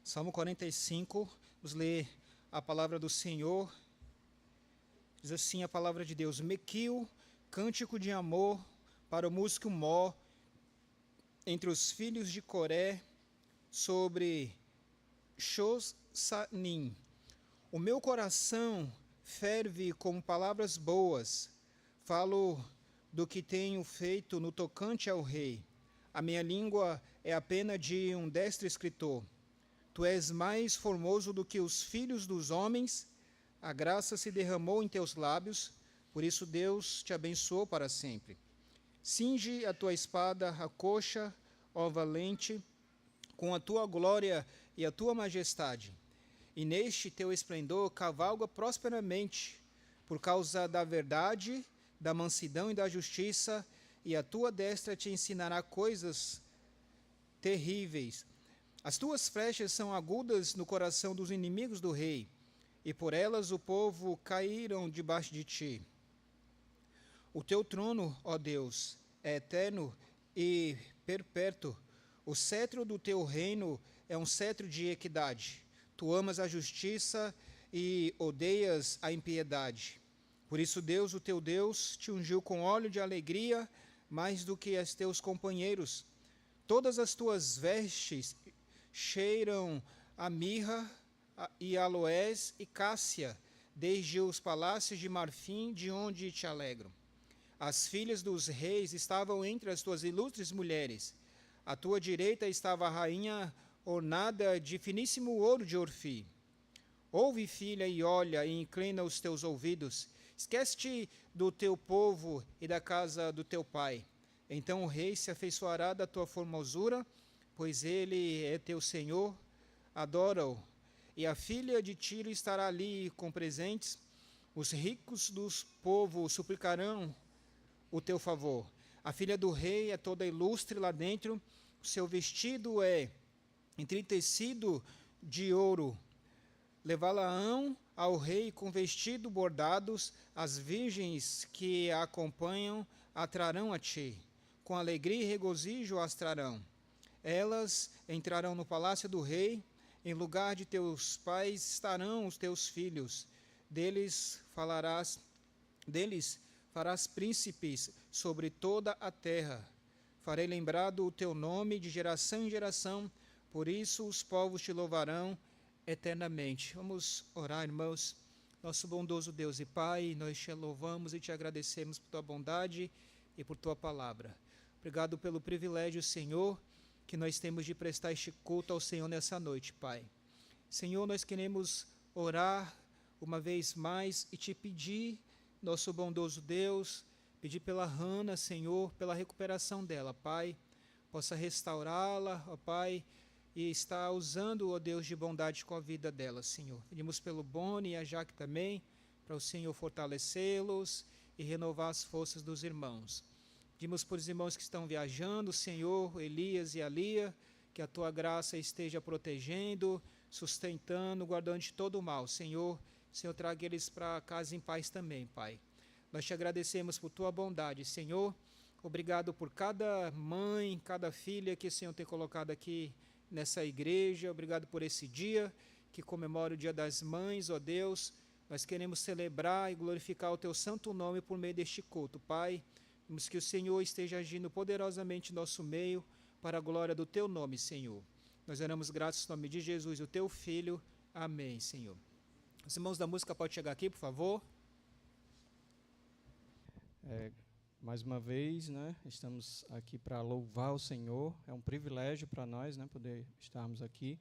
Salmo 45, vamos ler a palavra do Senhor. Diz assim a palavra de Deus: Mequil, cântico de amor para o músico Mó, entre os filhos de Coré, sobre Shossanim. O meu coração ferve com palavras boas, falo do que tenho feito no tocante ao rei. A minha língua é a pena de um destro escritor. Tu és mais formoso do que os filhos dos homens, a graça se derramou em teus lábios, por isso Deus te abençoou para sempre. Cinge a tua espada à coxa, ó valente, com a tua glória e a tua majestade. E neste teu esplendor cavalga prosperamente, por causa da verdade, da mansidão e da justiça, e a tua destra te ensinará coisas terríveis. As tuas flechas são agudas no coração dos inimigos do rei, e por elas o povo caíram debaixo de ti. O teu trono, ó Deus, é eterno e perpétuo. O cetro do teu reino é um cetro de equidade. Tu amas a justiça e odeias a impiedade. Por isso Deus, o teu Deus, te ungiu com óleo de alegria, mais do que os teus companheiros. Todas as tuas vestes cheiram a mirra e aloés e cássia, desde os palácios de marfim, de onde te alegram. As filhas dos reis estavam entre as tuas ilustres mulheres. À tua direita estava a rainha ornada de finíssimo ouro de Orfi. Ouve, filha, e olha, e inclina os teus ouvidos. Esquece-te do teu povo e da casa do teu pai. Então o rei se afeiçoará da tua formosura, pois ele é teu Senhor, adora-o. E a filha de Tiro estará ali com presentes. Os ricos dos povos suplicarão o teu favor. A filha do rei é toda ilustre lá dentro. O seu vestido é entretecido de ouro. Levá-la-ão ao rei com vestido bordados. As virgens que a acompanham atrarão a ti. Com alegria e regozijo as trarão. Elas entrarão no palácio do rei, em lugar de teus pais estarão os teus filhos. Deles farás príncipes sobre toda a terra. Farei lembrado o teu nome de geração em geração, por isso os povos te louvarão eternamente. Vamos orar, irmãos. Nosso bondoso Deus e Pai, nós te louvamos e te agradecemos por tua bondade e por tua palavra. Obrigado pelo privilégio, Senhor, que nós temos de prestar este culto ao Senhor nessa noite, Pai. Senhor, nós queremos orar uma vez mais e te pedir, nosso bondoso Deus, pedir pela Hannah, Senhor, pela recuperação dela, Pai, possa restaurá-la, ó Pai, e estar usando, ó Deus, de bondade com a vida dela, Senhor. Pedimos pelo Boni e a Jaque também, para o Senhor fortalecê-los e renovar as forças dos irmãos. Pedimos por os irmãos que estão viajando, Senhor, Elias e Alia, que a tua graça esteja protegendo, sustentando, guardando de todo o mal. Senhor, traga eles para casa em paz também, Pai. Nós te agradecemos por tua bondade, Senhor. Obrigado por cada mãe, cada filha que o Senhor tem colocado aqui nessa igreja. Obrigado por esse dia que comemora o Dia das Mães, ó Deus. Nós queremos celebrar e glorificar o teu santo nome por meio deste culto, Pai. Pedimos que o Senhor esteja agindo poderosamente em nosso meio, para a glória do teu nome, Senhor. Nós oramos graças no nome de Jesus, o teu Filho. Amém, Senhor. Os irmãos da música podem chegar aqui, por favor. Mais uma vez, né, estamos aqui para louvar o Senhor. É um privilégio para nós, né, poder estarmos aqui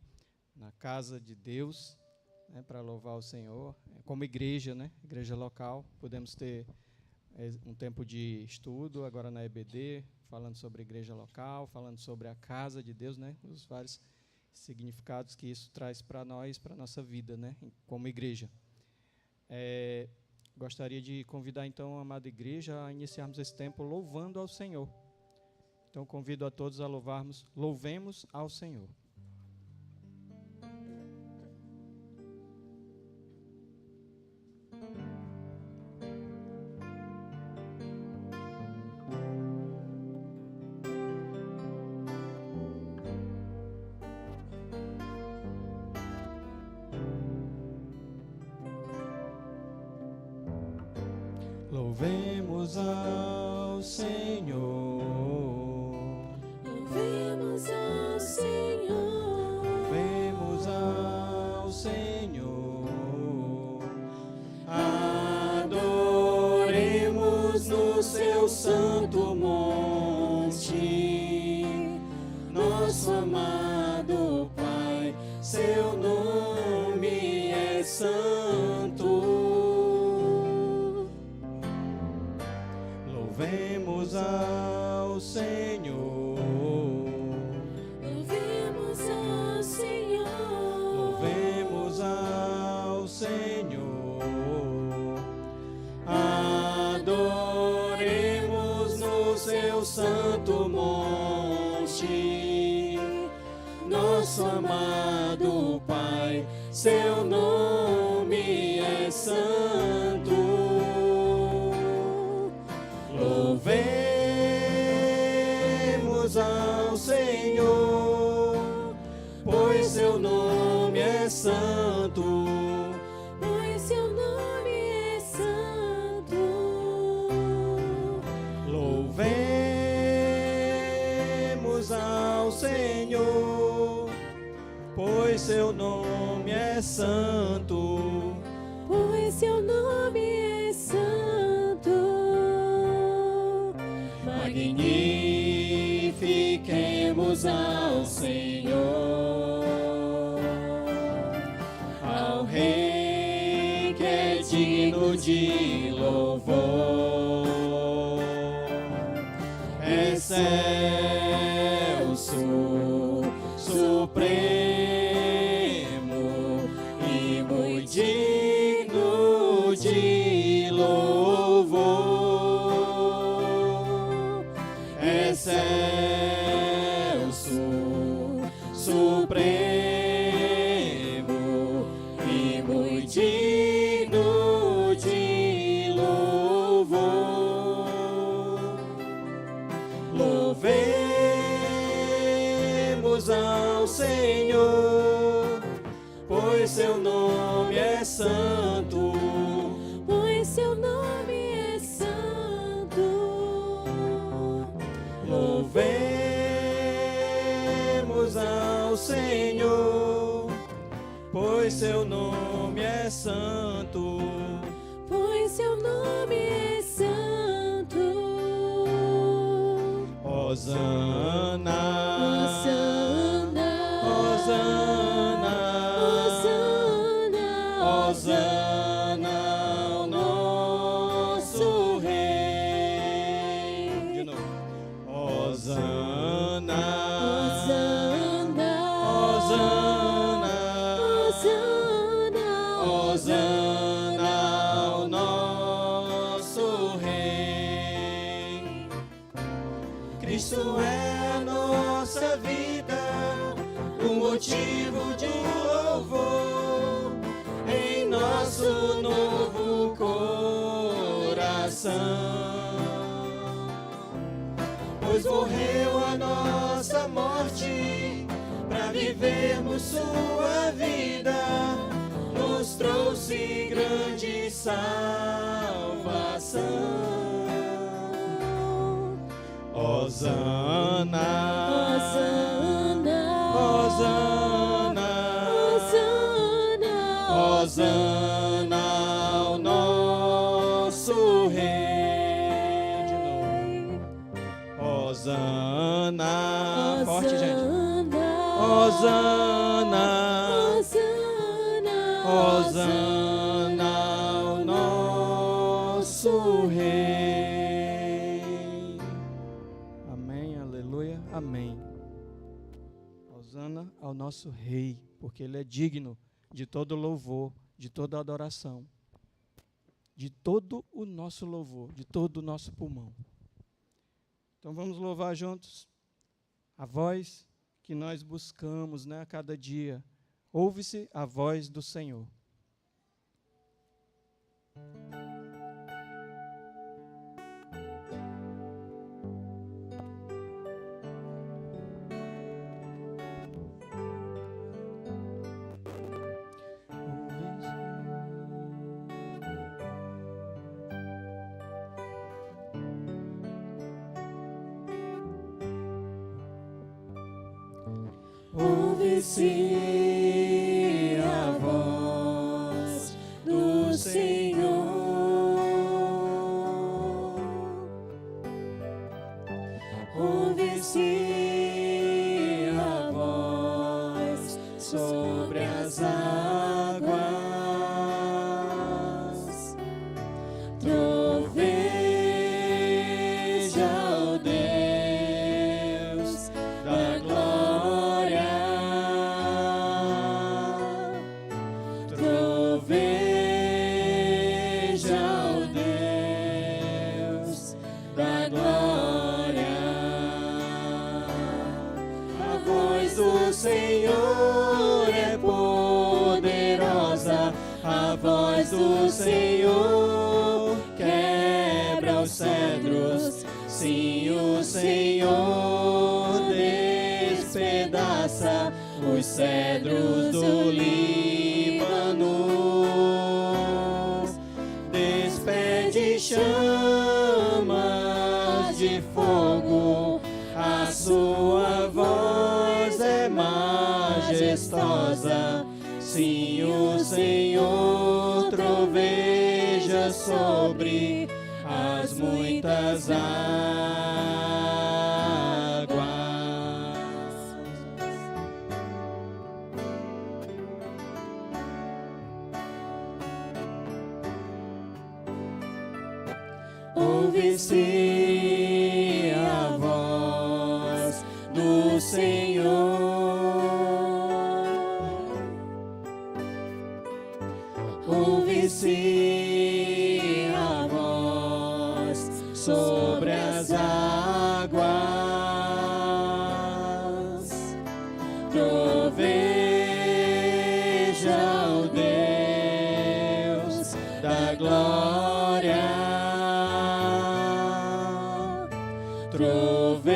na casa de Deus, né, para louvar o Senhor. Como igreja, né, igreja local, podemos ter um tempo de estudo agora na EBD, falando sobre a igreja local, falando sobre a casa de Deus, né, os vários significados que isso traz para nós, para a nossa vida, né, como igreja. Gostaria de convidar, então, a amada igreja a iniciarmos esse tempo louvando ao Senhor. Então, convido a todos a louvemos ao Senhor. Louvemos ao Senhor. Louvemos ao Senhor. Louvemos ao Senhor. Adoremos no seu santo monte, nosso amado Pai, seu nome é santo. Louvemos ao Senhor. Louvemos ao Senhor. Louvemos ao Senhor. Adoremos no seu santo monte, nosso amado Pai, seu nome é santo. Louvemos ao Senhor, pois seu nome é santo. Pois seu nome é santo. Louvemos ao Senhor, pois seu nome é santo. Pois seu nome é santo. Magnifiquemos ao Senhor, ao Rei que é digno de louvor. Excelso, supremo e muito digno de louvor. Excelso, supremo e muito digno de louvor. Louvemos ao Senhor, pois seu nome é santo. Pois seu nome é santo. Louvemos ao Senhor, pois seu nome é santo. Pois seu nome é santo. Hosana, Hosana, Hosana, Hosana, Hosana ao nosso Rei. De novo. Hosana, Hosana, Hosana, Hosana, Hosana ao nosso Rei. Cristo é a nossa vida, o motivo de louvor em nosso novo coração. Pois morreu a nossa morte para vivermos sua vida, nos trouxe grande salvação. Hosana, Hosana, Hosana ao nosso Rei. De novo. Hosana, forte, gente. Hosana, Hosana ao nosso Rei. Amém, aleluia, amém. Hosana ao nosso Rei, porque Ele é digno de todo louvor, de toda adoração, de todo o nosso louvor, de todo o nosso pulmão. Então vamos louvar juntos a voz que nós buscamos, né, a cada dia. Ouve-se a voz do Senhor. Ouve-se a voz do Senhor. Ouve-se a voz sobre as águas. Troveja, ó Deus da glória. Troveja, ó Deus da glória. A voz do Senhor é poderosa, a voz do Senhor quebra os cedros. Sim, o Senhor despedaça os cedros do Líbano. Despede chamas de fogo, a sua voz é majestosa. Sim, o Senhor troveja sobre as muitas águas. Ouve-se a voz do Senhor. Ouve-se a voz sobre as águas. Troveja, ó Deus da glória. Troveja,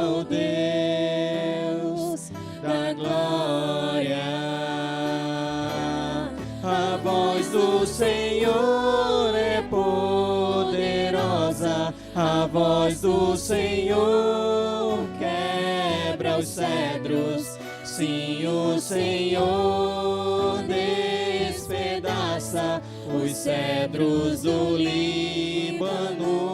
ó Deus da glória. A voz do Senhor é poderosa, a voz do Senhor quebra os cedros. Sim, o Senhor despedaça os cedros do Líbano.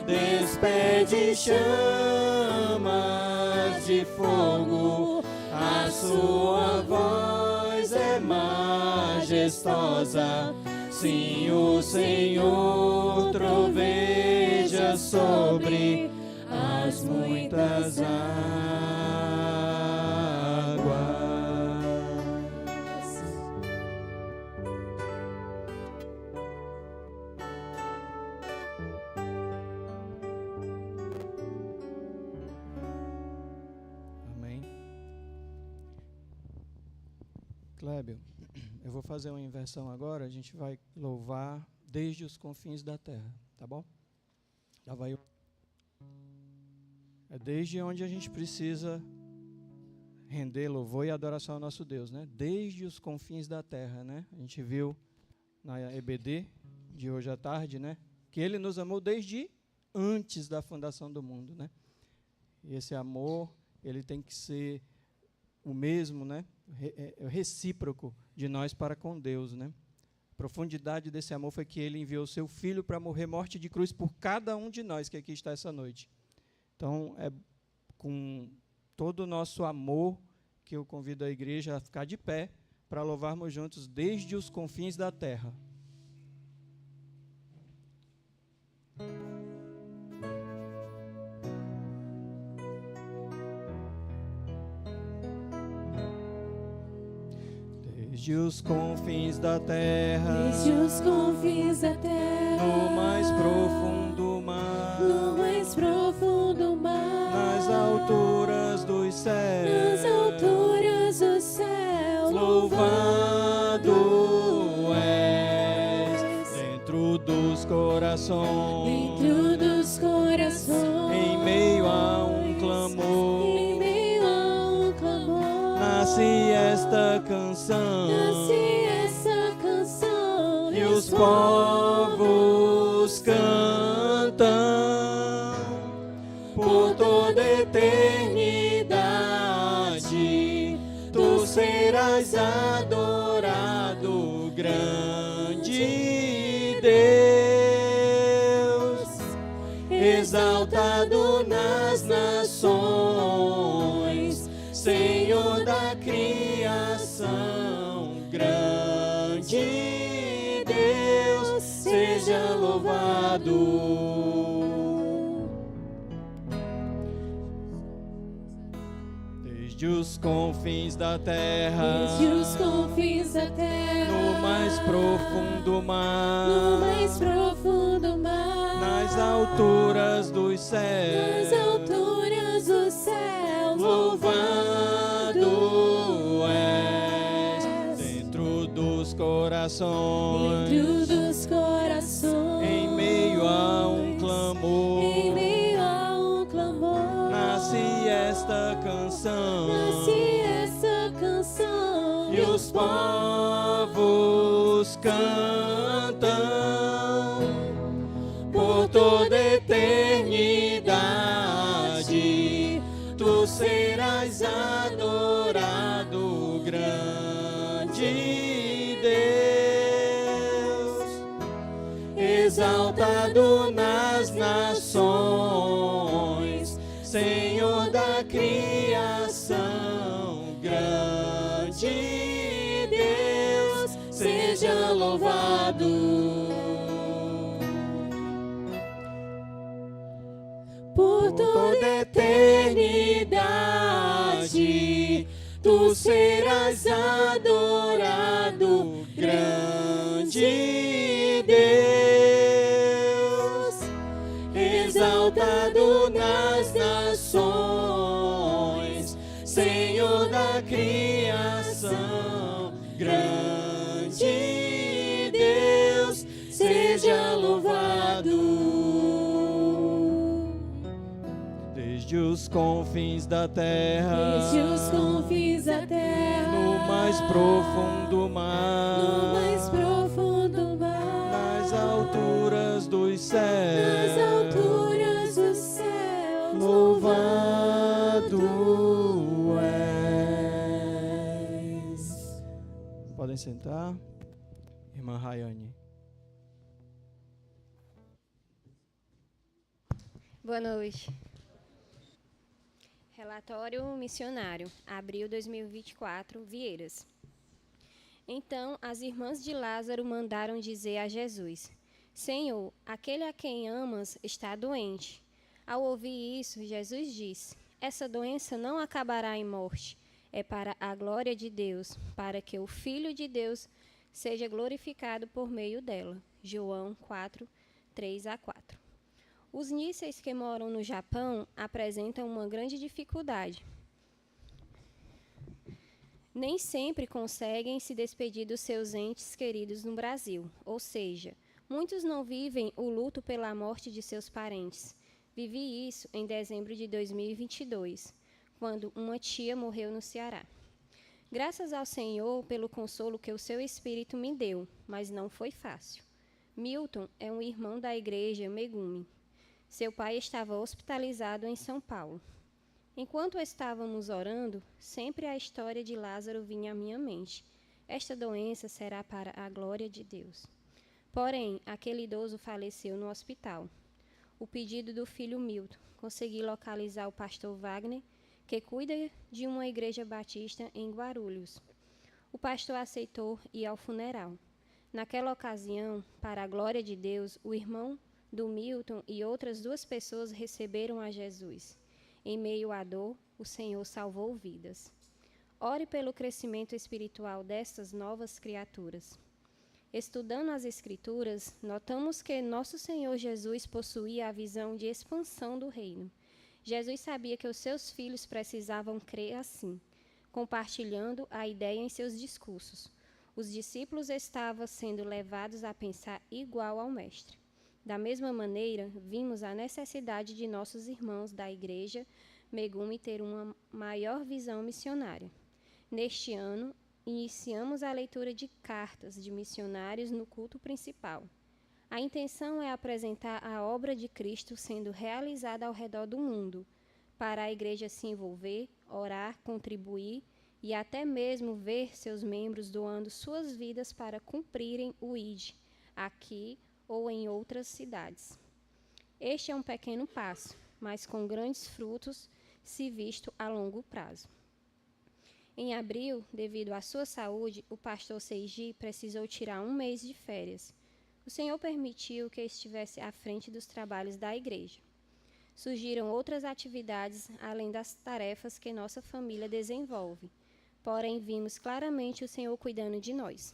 Despede chamas de fogo, a sua voz é majestosa. Sim, o Senhor troveja sobre as muitas águas. Amém. Clébio, eu vou fazer uma inversão agora, a gente vai louvar desde os confins da terra, tá bom? Já vai. É desde onde a gente precisa render louvor e adoração ao nosso Deus, né? Desde os confins da terra, né? A gente viu na EBD de hoje à tarde, né? Que Ele nos amou desde antes da fundação do mundo, né? E esse amor, ele tem que ser o mesmo, né? Recíproco de nós para com Deus, né? A profundidade desse amor foi que Ele enviou o seu Filho para morrer morte de cruz por cada um de nós que aqui está essa noite. Então, é com todo o nosso amor que eu convido a igreja a ficar de pé para louvarmos juntos desde os confins da terra. Desde os confins da terra, Desde os confins da terra, no mais profundo mar, no mais profundo mar, nas alturas dos céus, nas alturas dos céus, louvado és dentro dos corações, dentro dos corações, em meio a um clamor, em meio a um clamor, nasce esta canção, e os povos cantam por toda eternidade. Deus, exaltado nas nações, Senhor da criação, grande Deus, seja louvado. Desde os confins da terra, Desde os confins da terra, no mais profundo mar, no mais profundo mar, nas alturas dos nas céus, alturas do céu, louvado és dentro dos corações, dentro dos corações, em meio a um clamor, em meio a um clamor, nasce esta canção, nasce essa canção, e os povos cantam por toda eternidade. Tu serás adorado, grande Deus, exaltado nas nações, Senhor da criação, grande Deus, seja louvado. por toda eternidade, tu serás adorado, grande Deus, exaltado nas nações, Senhor da criação, grande Deus, seja louvado. Desde os confins da terra, Desde os confins da terra, no mais profundo mar, no mais profundo mar, nas alturas dos céus, nas alturas do céu, louvado és. Podem sentar. Irmã Rayane. Boa noite. Relatório missionário, abril 2024, Vieiras. Então as irmãs de Lázaro mandaram dizer a Jesus: Senhor, aquele a quem amas está doente. Ao ouvir isso, Jesus disse: Essa doença não acabará em morte, é para a glória de Deus, para que o Filho de Deus seja glorificado por meio dela. João 4, 3-4. Os níceis que moram no Japão apresentam uma grande dificuldade. Nem sempre conseguem se despedir dos seus entes queridos no Brasil, ou seja, muitos não vivem o luto pela morte de seus parentes. Vivi isso em dezembro de 2022, quando uma tia morreu no Ceará. Graças ao Senhor pelo consolo que o seu Espírito me deu, mas não foi fácil. Milton é um irmão da igreja Megumi. Seu pai estava hospitalizado em São Paulo. Enquanto estávamos orando, sempre a história de Lázaro vinha à minha mente. Esta doença será para a glória de Deus. Porém, aquele idoso faleceu no hospital. O pedido do filho Milton, consegui localizar o pastor Wagner, que cuida de uma igreja batista em Guarulhos. O pastor aceitou ir ao funeral. Naquela ocasião, para a glória de Deus, o irmão do Milton e outras 2 pessoas receberam a Jesus. Em meio à dor, o Senhor salvou vidas. Ore pelo crescimento espiritual destas novas criaturas. Estudando as Escrituras, notamos que nosso Senhor Jesus possuía a visão de expansão do reino. Jesus sabia que os seus filhos precisavam crer assim, compartilhando a ideia em seus discursos. Os discípulos estavam sendo levados a pensar igual ao Mestre. Da mesma maneira, vimos a necessidade de nossos irmãos da Igreja Megumi ter uma maior visão missionária. Neste ano, iniciamos a leitura de cartas de missionários no culto principal. A intenção é apresentar a obra de Cristo sendo realizada ao redor do mundo, para a Igreja se envolver, orar, contribuir e até mesmo ver seus membros doando suas vidas para cumprirem o ID, aqui ou em outras cidades. Este é um pequeno passo, mas com grandes frutos se visto a longo prazo. Em abril, devido à sua saúde, o pastor Seiji precisou tirar um mês de férias. O Senhor permitiu que estivesse à frente dos trabalhos da igreja. Surgiram outras atividades além das tarefas que nossa família desenvolve, porém vimos claramente o Senhor cuidando de nós.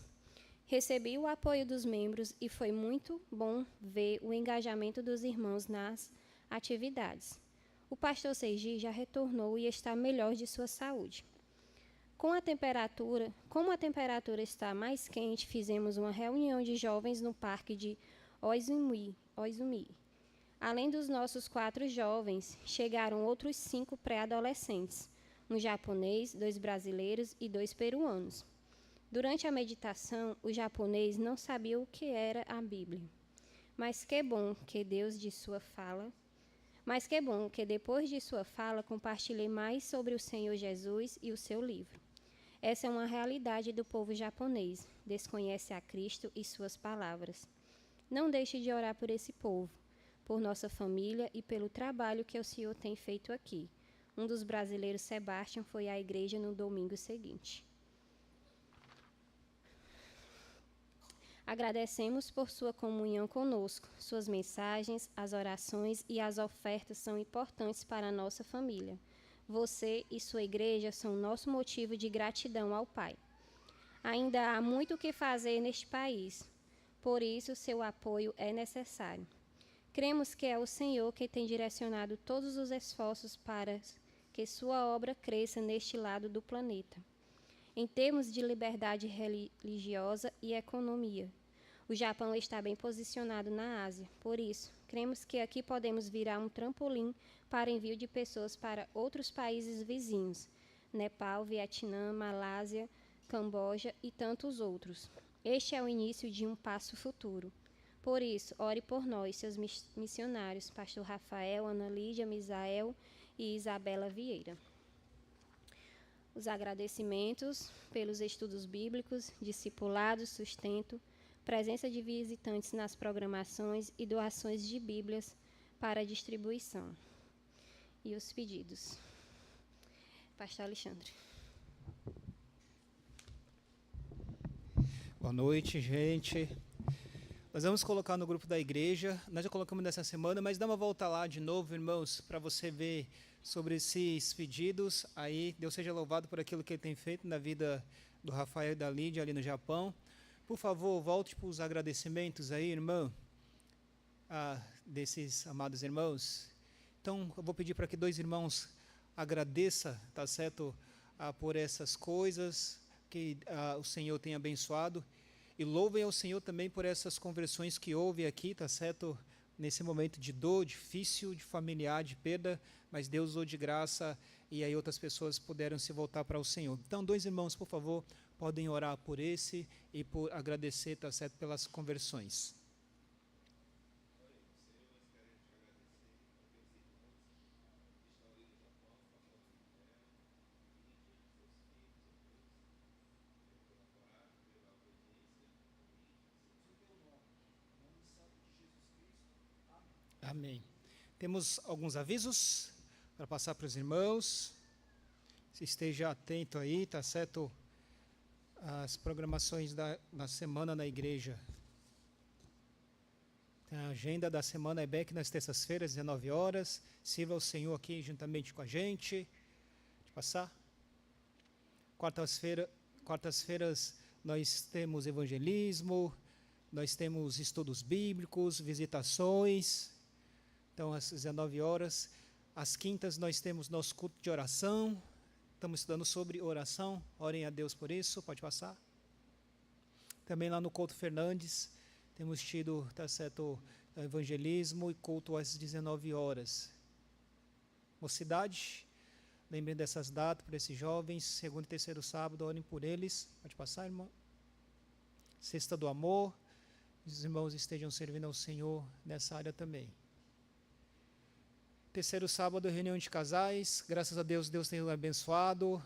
Recebi o apoio dos membros e foi muito bom ver o engajamento dos irmãos nas atividades. O pastor Seiji já retornou e está melhor de sua saúde. Como a temperatura está mais quente, fizemos uma reunião de jovens no parque de Oizumi. Além dos nossos 4 jovens, chegaram outros 5 pré-adolescentes, um japonês, 2 brasileiros e 2 peruanos. Durante a meditação, o japonês não sabia o que era a Bíblia. Mas que bom que depois de sua fala compartilhei mais sobre o Senhor Jesus e o seu livro. Essa é uma realidade do povo japonês. Desconhece a Cristo e suas palavras. Não deixe de orar por esse povo, por nossa família e pelo trabalho que o Senhor tem feito aqui. Um dos brasileiros, Sebastião, foi à igreja no domingo seguinte. Agradecemos por sua comunhão conosco. Suas mensagens, as orações e as ofertas são importantes para a nossa família. Você e sua igreja são nosso motivo de gratidão ao Pai. Ainda há muito o que fazer neste país, por isso seu apoio é necessário. Cremos que é o Senhor que tem direcionado todos os esforços para que sua obra cresça neste lado do planeta. Em termos de liberdade religiosa e economia, o Japão está bem posicionado na Ásia. Por isso, cremos que aqui podemos virar um trampolim para envio de pessoas para outros países vizinhos, Nepal, Vietnã, Malásia, Camboja e tantos outros. Este é o início de um passo futuro. Por isso, ore por nós, seus missionários, pastor Rafael, Ana Lídia, Misael e Isabela Vieira. Os agradecimentos pelos estudos bíblicos, discipulados, sustento, presença de visitantes nas programações e doações de Bíblias para distribuição. E os pedidos. Pastor Alexandre. Boa noite, gente. Nós vamos colocar no grupo da igreja. Nós já colocamos nessa semana, mas dá uma volta lá de novo, irmãos, para você ver sobre esses pedidos. Aí, Deus seja louvado por aquilo que Ele tem feito na vida do Rafael e da Lídia ali no Japão. Por favor, volte para os agradecimentos aí, irmão, desses amados irmãos. Então, eu vou pedir para que 2 irmãos agradeçam, tá certo, por essas coisas que o Senhor tem abençoado. E louvem ao Senhor também por essas conversões que houve aqui, tá certo? Nesse momento de dor, difícil, de familiar, de perda, mas Deus usou de graça e aí outras pessoas puderam se voltar para o Senhor. Então, 2 irmãos, por favor, podem orar por esse e por agradecer, tá certo, pelas conversões. Amém. Temos alguns avisos para passar para os irmãos. Se esteja atento aí, tá certo? As programações da semana na igreja. Tem a agenda da semana EBEC nas terças-feiras, 19 horas. Sirva o Senhor aqui juntamente com a gente. Pode passar. Quartas-feiras nós temos evangelismo, nós temos estudos bíblicos, visitações. Então, às 19 horas. Às quintas nós temos nosso culto de oração. Estamos estudando sobre oração. Orem a Deus por isso. Pode passar. Também lá no Couto Fernandes, temos tido, tá certo, evangelismo e culto às 19 horas. Mocidade, lembrem dessas datas para esses jovens. 2º e 3º sábado, orem por eles. Pode passar, irmão. Sexta do amor. Os irmãos estejam servindo ao Senhor nessa área também. 3º sábado, reunião de casais. Graças a Deus, Deus tem abençoado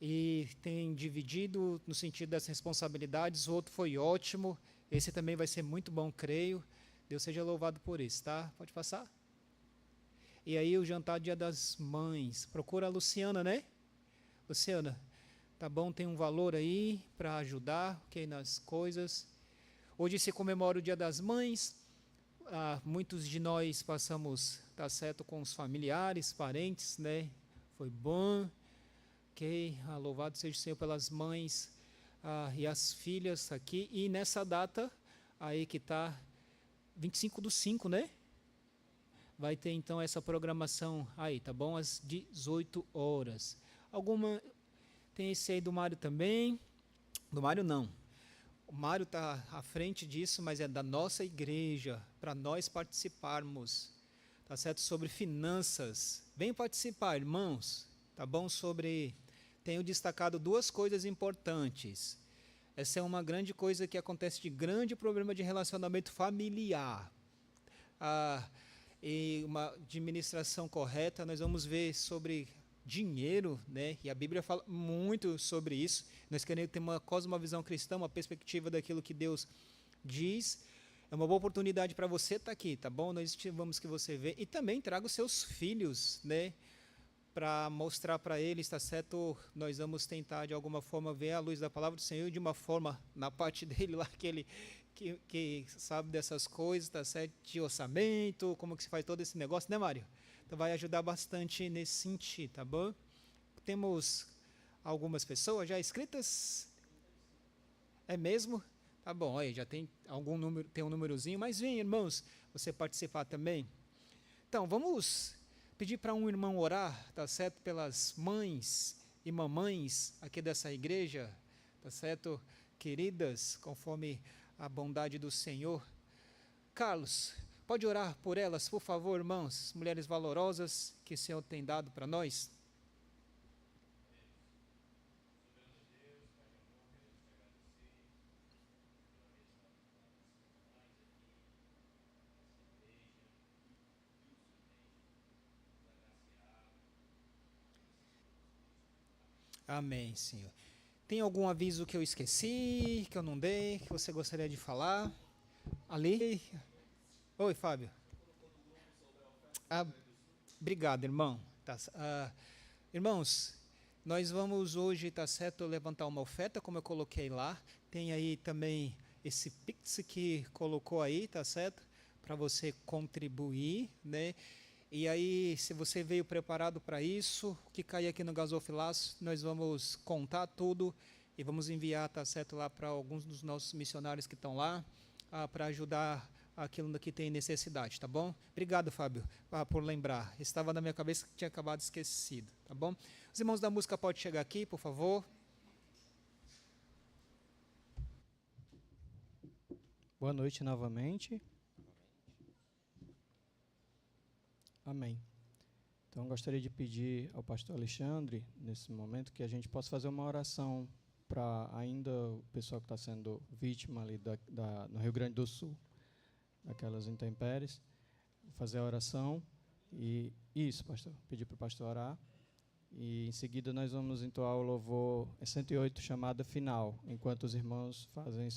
e tem dividido no sentido das responsabilidades. O outro foi ótimo. Esse também vai ser muito bom, creio. Deus seja louvado por isso, tá? Pode passar. E aí o jantar Dia das Mães. Procura a Luciana, né? Luciana, tá bom? Tem um valor aí para ajudar, ok, nas coisas. Hoje se comemora o Dia das Mães. Muitos de nós passamos, tá certo, com os familiares, parentes, né? Foi bom. Ok, louvado seja o Senhor pelas mães e as filhas aqui. E nessa data aí que está 25/5, né? Vai ter então essa programação aí, tá bom? Às 18 horas. Tem esse aí do Mário também. Do Mário não. O Mário está à frente disso, mas é da nossa igreja, para nós participarmos, tá certo? Sobre finanças. Vem participar, irmãos, tá bom? Tenho destacado 2 coisas importantes. Essa é uma grande coisa que acontece de grande problema de relacionamento familiar. E uma administração correta, nós vamos ver sobre dinheiro, né? E a Bíblia fala muito sobre isso. Nós queremos ter uma cosmovisão cristã, uma perspectiva daquilo que Deus diz. É uma boa oportunidade para você estar aqui, tá bom? Nós vamos que você vê. E também traga os seus filhos, né? Para mostrar para eles, tá certo? Nós vamos tentar de alguma forma ver a luz da palavra do Senhor de uma forma, na parte dele lá, que sabe dessas coisas, tá certo? De orçamento, como que se faz todo esse negócio, né, Mário? Então vai ajudar bastante nesse sentido, tá bom? Temos algumas pessoas já inscritas? É mesmo? Tá bom, aí já tem algum número, tem um númerozinho, mas vem, irmãos, você participar também. Então, vamos pedir para um irmão orar, tá certo? Pelas mães e mamães aqui dessa igreja, tá certo? Queridas, conforme a bondade do Senhor. Carlos, pode orar por elas, por favor, irmãos, mulheres valorosas que o Senhor tem dado para nós. Amém, Senhor. Tem algum aviso que eu esqueci, que eu não dei, que você gostaria de falar? Ali. Oi, Fábio. Obrigado, irmão. Irmãos, nós vamos hoje, tá certo, levantar uma oferta, como eu coloquei lá. Tem aí também esse Pix que colocou aí, tá certo? Para você contribuir, né? E aí, se você veio preparado para isso, o que cair aqui no gasofilaço, nós vamos contar tudo e vamos enviar, tá certo, lá para alguns dos nossos missionários que estão lá, para ajudar aquilo que tem necessidade, tá bom? Obrigado, Fábio, por lembrar. Estava na minha cabeça que tinha acabado esquecido, tá bom? Os irmãos da música podem chegar aqui, por favor. Boa noite novamente. Amém. Então, gostaria de pedir ao pastor Alexandre, nesse momento, que a gente possa fazer uma oração para ainda o pessoal que está sendo vítima ali no Rio Grande do Sul, daquelas intempéries. Fazer a oração e isso, pastor, pedir para o pastor orar. E em seguida nós vamos entoar o louvor 108, chamada final, enquanto os irmãos fazem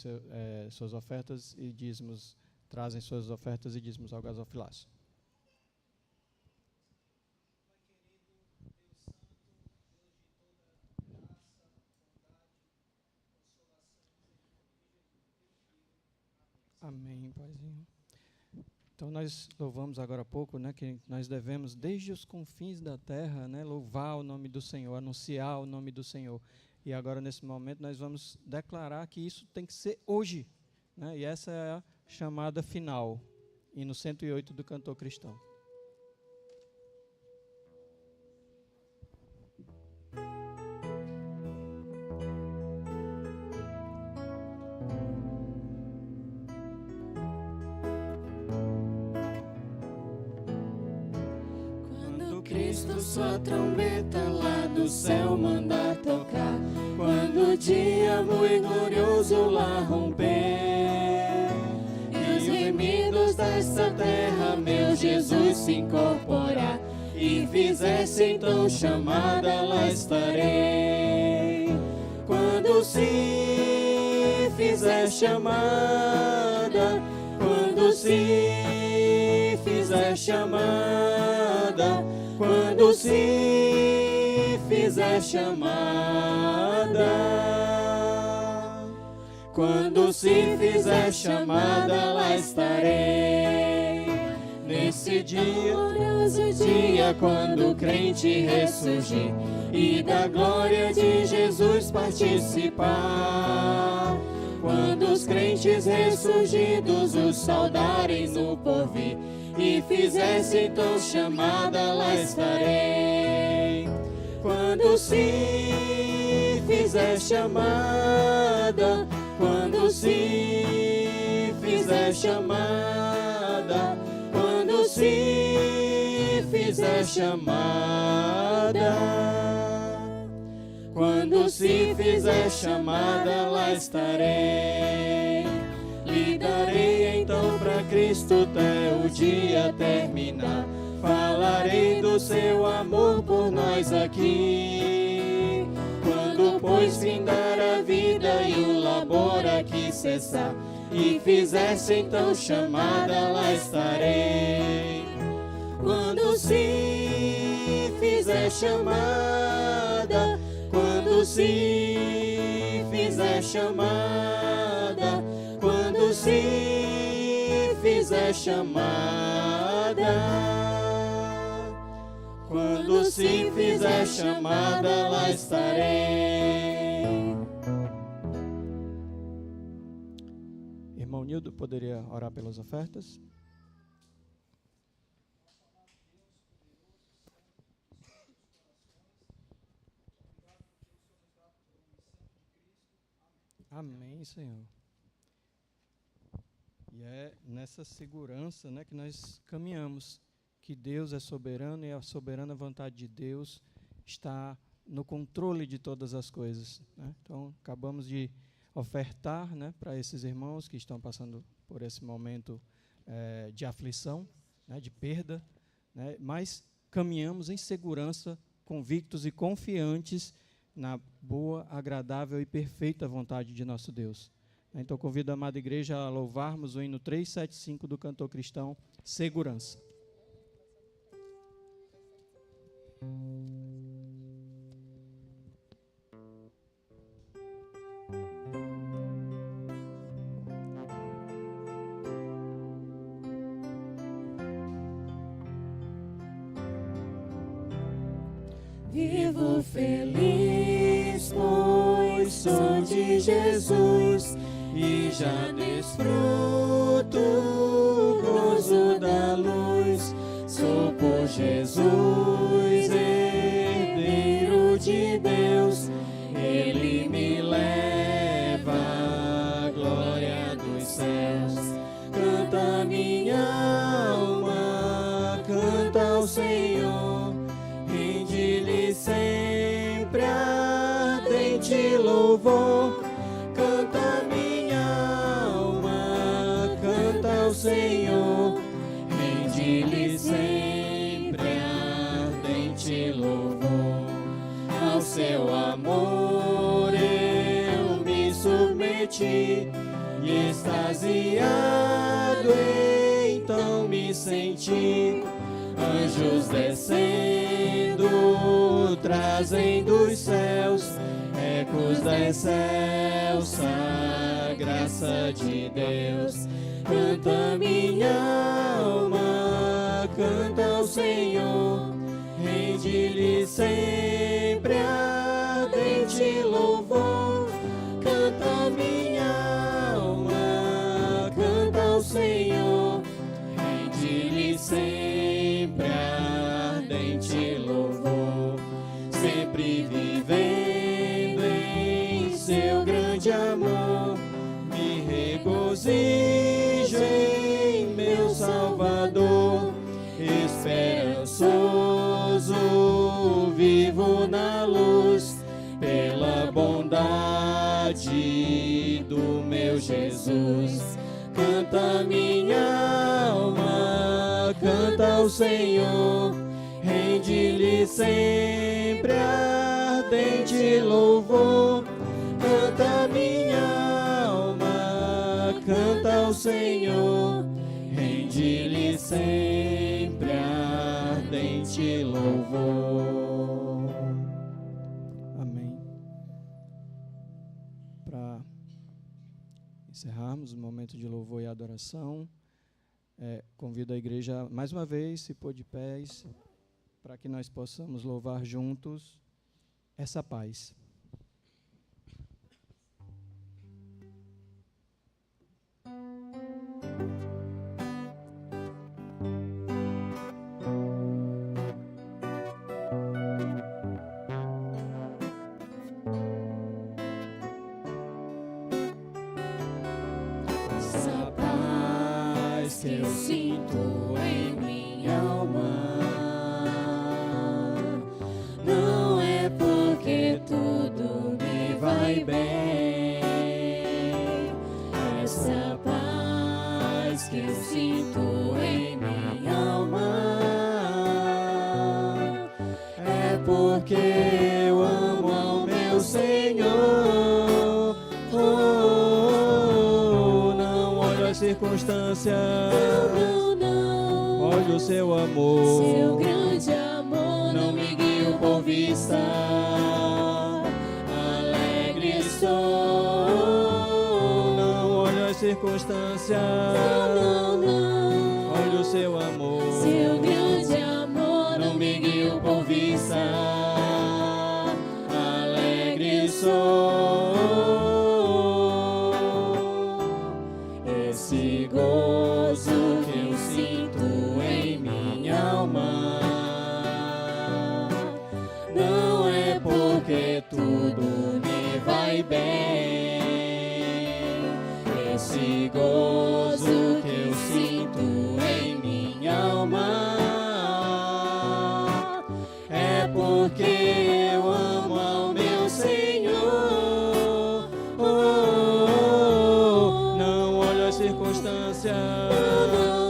suas ofertas e dízimos, trazem suas ofertas e dízimos ao gasofilaço. Amém, Paizinho. Então, nós louvamos agora há pouco, né, que nós devemos, desde os confins da terra, né, louvar o nome do Senhor, anunciar o nome do Senhor. E agora, nesse momento, nós vamos declarar que isso tem que ser hoje, né, e essa é a chamada final, hino 108 do cantor cristão. Sua trombeta lá do céu mandar tocar, quando o dia muito glorioso lá romper, e os remidos desta terra meu Jesus se incorporar, e fizesse então chamada, lá estarei. Quando se fizer chamada, quando se fizer chamada, quando se fizer chamada, quando se fizer chamada, lá estarei. Nesse dia quando o crente ressurgir e da glória de Jesus participar, quando os crentes ressurgidos os saudarem no porvir e fizessem então chamada, lá estarei. Quando se fizer chamada, quando se fizer chamada, quando se fizer chamada, quando se fizer chamada, lá estarei. Lhe darei então para Cristo até o dia terminar. Falarei do seu amor por nós aqui. Quando, pois, findar a vida e o labor aqui cessar, e fizesse então chamada, lá estarei. Quando se fizer chamada, quando se fizer chamada, quando se fizer chamada, quando se fizer chamada, lá estarei. Irmão Nildo, poderia orar pelas ofertas? Amém, Senhor. E é nessa segurança, né, que nós caminhamos, que Deus é soberano e a soberana vontade de Deus está no controle de todas as coisas, né? Então, acabamos de ofertar, né, para esses irmãos que estão passando por esse momento de aflição, né, de perda, né, mas caminhamos em segurança, convictos e confiantes na boa, agradável e perfeita vontade de nosso Deus. Então, convido a amada igreja a louvarmos o hino 375 do cantor cristão, Segurança. Vivo feliz, pois sou de Jesus e já desfruto o gozo da luz. Sou por Jesus, herdeiro de Deus, Ele me leva à glória dos céus. Canta minha alma, canta ao Senhor, rende-lhe sempre ardente louvor. Canta minha alma, canta ao Senhor, rende-lhe sempre ardente louvor. Ao seu amor eu me submeti e extasiado então me senti. Anjos descendo, trazem dos céus ecos da excelsa graça de Deus. Canta minha alma, canta ao Senhor, rende-lhe sempre ardente louvor. Canta minha alma, canta ao Senhor, rende-lhe sempre ardente louvor. Sempre vivendo em seu grande amor, me regozijo em meu Salvador. Esperançoso vivo na luz, pela bondade do meu Jesus. Canta minha alma, canta ao Senhor, rende-lhe sempre ardente louvor. Canta minha alma, canta ao Senhor, rende-lhe sempre ardente louvor. Amém. Para encerrarmos o momento de louvor e adoração, convido a igreja, mais uma vez, se pôr de pés, para que nós possamos louvar juntos essa paz. Essa paz que eu sinto em minha alma não é porque tudo me vai bem. Essa paz que eu sinto em minha alma é porque eu amo ao meu Senhor. Não olho as circunstâncias, Não, não, olho o seu amor. seu grande amor Não me guio por vista, alegre sou. Não olho as circunstâncias, Não, não, olho o seu amor. seu grande amor Não me guio por vista, alegre sou. Esse gozo que eu sinto em minha alma não é porque tudo me vai bem. Esse gozo que eu sinto em minha alma é porque eu amo ao meu Senhor. Não olho as circunstâncias,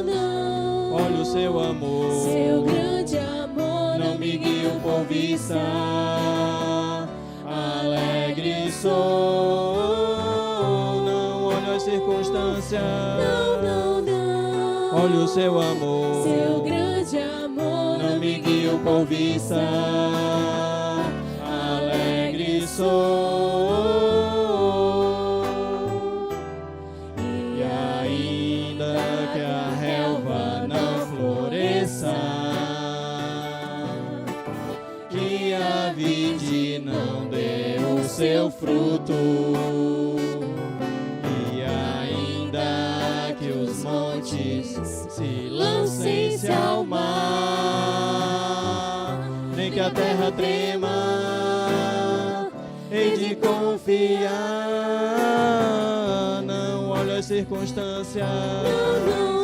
não, olho o seu amor. seu grande amor Não me guio por vista, alegre sou. Não olho as circunstâncias, não, olho o seu amor. seu grande amor Não me guio por vista, alegre sou. E ainda que a relva não floresça, que a vide não dê o seu fruto, e ainda que os montes se lancem-se ao mar, nem que a terra trema, hei de confiar. Não olho as circunstâncias,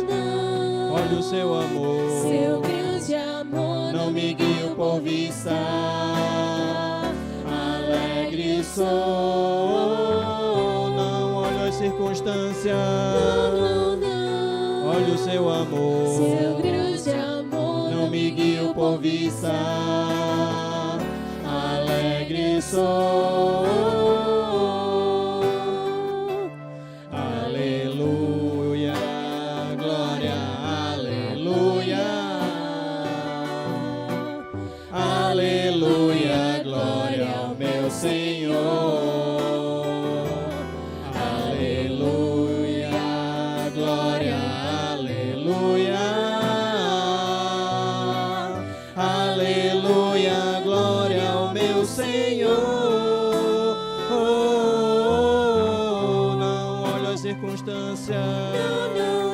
não, olho o seu amor. seu grande amor Não me guio por vista, alegre sou. Não olho as circunstâncias, não, olho o seu amor. seu grande amor Não me guio por vista, alegre sou. Aleluia, glória, aleluia. Aleluia, glória ao meu Senhor. Aleluia, glória, aleluia. Aleluia, glória ao meu Senhor. Não olho as circunstâncias,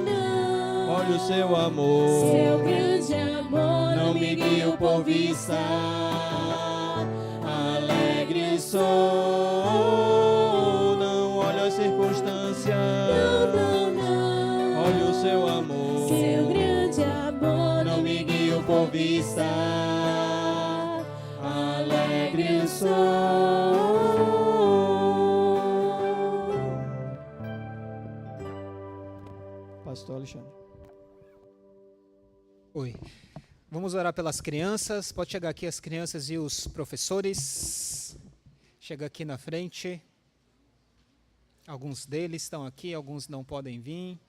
não, olho o seu amor. seu grande amor Não me guio por vista, alegre sou. Não olho as circunstâncias, olho o seu amor. seu grande amor Não me guio por vista, alegre sou. Pastor Alexandre. Oi. Vamos orar pelas crianças. Pode chegar aqui as crianças e os professores. Chega aqui na frente. Alguns deles estão aqui, alguns não podem vir.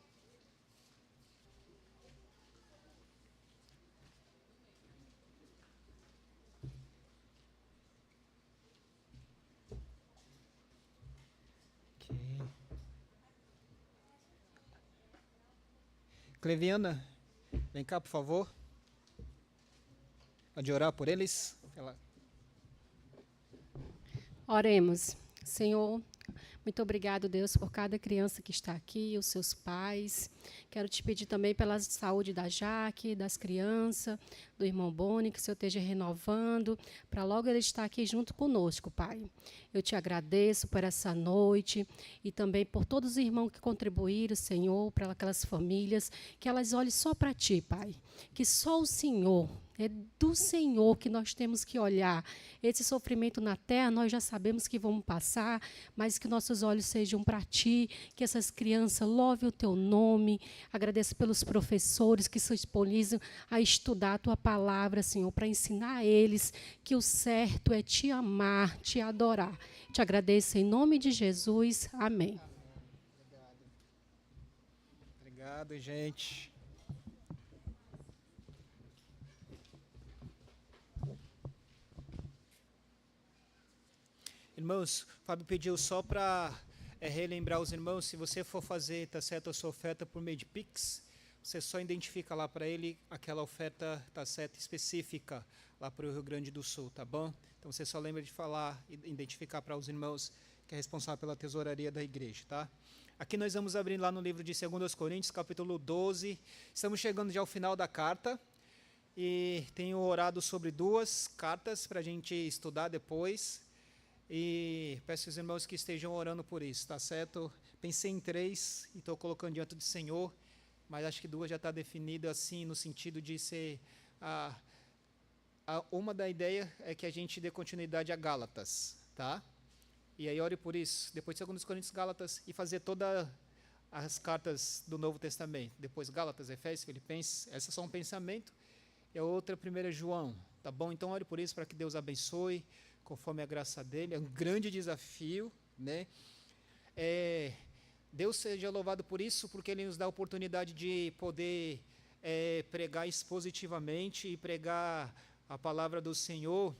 Cleviana, vem cá, por favor. Pode orar por eles. Oremos. Senhor, muito obrigado, Deus, por cada criança que está aqui, os seus pais. Quero te pedir também pela saúde da Jaque, das crianças, do irmão Boni, que o Senhor esteja renovando, para logo ele estar aqui junto conosco, Pai. Eu te agradeço por essa noite e também por todos os irmãos que contribuíram, Senhor, para aquelas famílias, que elas olhem só para Ti, Pai. Que só o Senhor, é do Senhor que nós temos que olhar. Esse sofrimento na terra, nós já sabemos que vamos passar, mas que nossos olhos sejam para Ti, que essas crianças louvem o Teu nome. Agradeço pelos professores que se disponibilizam a estudar a Tua palavra, Senhor, para ensinar a eles que o certo é Te amar, Te adorar. Te agradeço em nome de Jesus. Amém. Obrigado, gente. Irmãos, o Fábio pediu só para relembrar os irmãos, se você for fazer, tá certo, a sua oferta por meio de Pix, você só identifica lá para ele aquela oferta, tá certo, específica, lá para o Rio Grande do Sul, tá bom? Então você só lembra de falar, identificar para os irmãos que é responsável pela tesouraria da igreja, tá? Aqui nós vamos abrir lá no livro de 2 Coríntios, capítulo 12, estamos chegando já ao final da carta, e tenho orado sobre 2 cartas para a gente estudar depois, e peço aos irmãos que estejam orando por isso, tá certo? Pensei em 3 e estou colocando diante do Senhor, mas acho que 2 já está definida assim, no sentido de ser... uma da ideia é que a gente dê continuidade a Gálatas, tá? E aí ore por isso, depois 2 Coríntios, Gálatas, e fazer todas as cartas do Novo Testamento. Depois Gálatas, Efésios, Filipenses, essa é só um pensamento, e a outra 1 João, tá bom? Então ore por isso, para que Deus abençoe, conforme a graça dele, é um grande desafio, né? Deus seja louvado por isso, porque Ele nos dá a oportunidade de poder pregar expositivamente e pregar a palavra do Senhor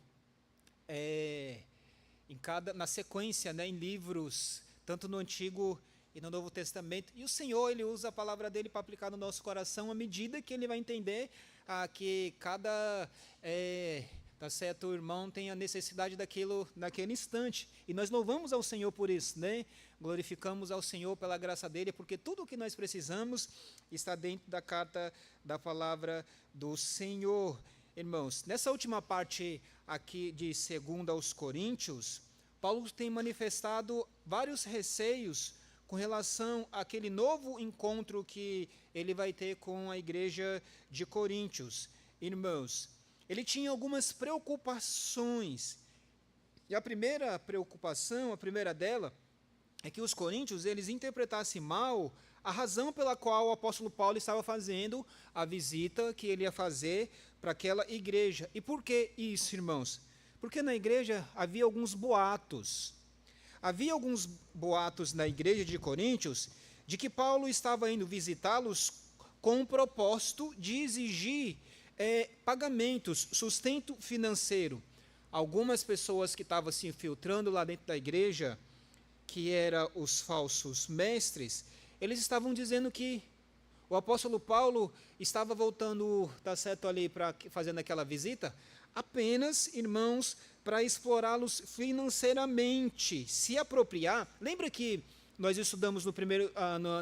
na sequência, né, em livros, tanto no Antigo e no Novo Testamento. E o Senhor, Ele usa a palavra dele para aplicar no nosso coração à medida que Ele vai entender que cada... tá certo, o irmão tem a necessidade daquilo naquele instante, e nós louvamos ao Senhor por isso, né? Glorificamos ao Senhor pela graça dele, porque tudo o que nós precisamos está dentro da carta da palavra do Senhor. Irmãos, nessa última parte aqui de 2 aos Coríntios, Paulo tem manifestado vários receios com relação àquele novo encontro que ele vai ter com a igreja de Coríntios. Irmãos, ele tinha algumas preocupações, e a primeira preocupação, a primeira dela, é que os coríntios, eles interpretassem mal a razão pela qual o apóstolo Paulo estava fazendo a visita que ele ia fazer para aquela igreja. E por que isso, irmãos? Porque na igreja havia alguns boatos. Havia alguns boatos na igreja de Coríntios de que Paulo estava indo visitá-los com o propósito de exigir pagamentos, sustento financeiro. Algumas pessoas que estavam se infiltrando lá dentro da igreja, que eram os falsos mestres, eles estavam dizendo que o apóstolo Paulo estava voltando, tá certo, ali fazendo aquela visita, apenas, irmãos, para explorá-los financeiramente, se apropriar. Lembra que nós estudamos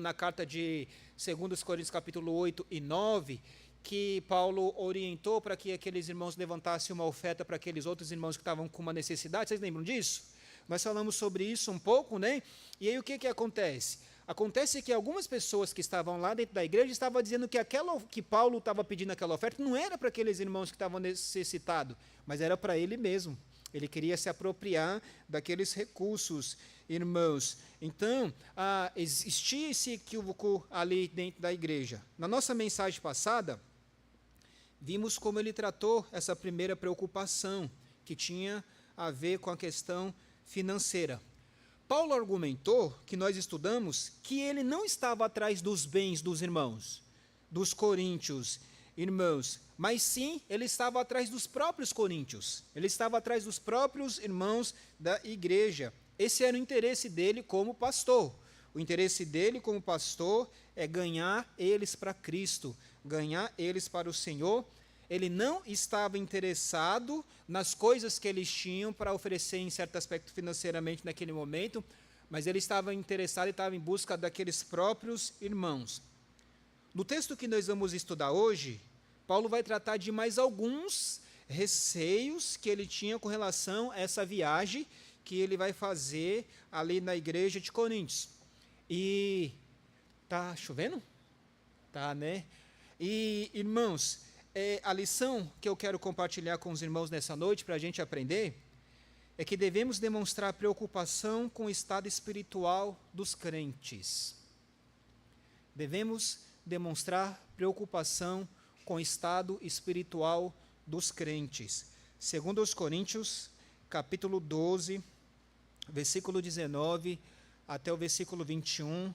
na carta de 2 Coríntios capítulo 8 e 9, que Paulo orientou para que aqueles irmãos levantassem uma oferta para aqueles outros irmãos que estavam com uma necessidade? Vocês lembram disso? Nós falamos sobre isso um pouco, né? E aí o que acontece? Acontece que algumas pessoas que estavam lá dentro da igreja estavam dizendo que Paulo estava pedindo aquela oferta não era para aqueles irmãos que estavam necessitados, mas era para ele mesmo. Ele queria se apropriar daqueles recursos, irmãos. Então, existia esse equívoco ali dentro da igreja. Na nossa mensagem passada, vimos como ele tratou essa primeira preocupação, que tinha a ver com a questão financeira. Paulo argumentou, que nós estudamos, que ele não estava atrás dos bens dos irmãos, dos coríntios, irmãos, mas sim, ele estava atrás dos próprios coríntios, ele estava atrás dos próprios irmãos da igreja. Esse era o interesse dele como pastor. O interesse dele como pastor é ganhar eles para Cristo, ganhar eles para o Senhor. Ele não estava interessado nas coisas que eles tinham para oferecer em certo aspecto financeiramente naquele momento, mas ele estava interessado e estava em busca daqueles próprios irmãos. No texto que nós vamos estudar hoje, Paulo vai tratar de mais alguns receios que ele tinha com relação a essa viagem que ele vai fazer ali na igreja de Coríntios. E tá chovendo? Tá, né? E, irmãos, a lição que eu quero compartilhar com os irmãos nessa noite, para a gente aprender, é que devemos demonstrar preocupação com o estado espiritual dos crentes. Devemos demonstrar preocupação com o estado espiritual dos crentes. Segundo os Coríntios, capítulo 12, versículo 19 até o versículo 21,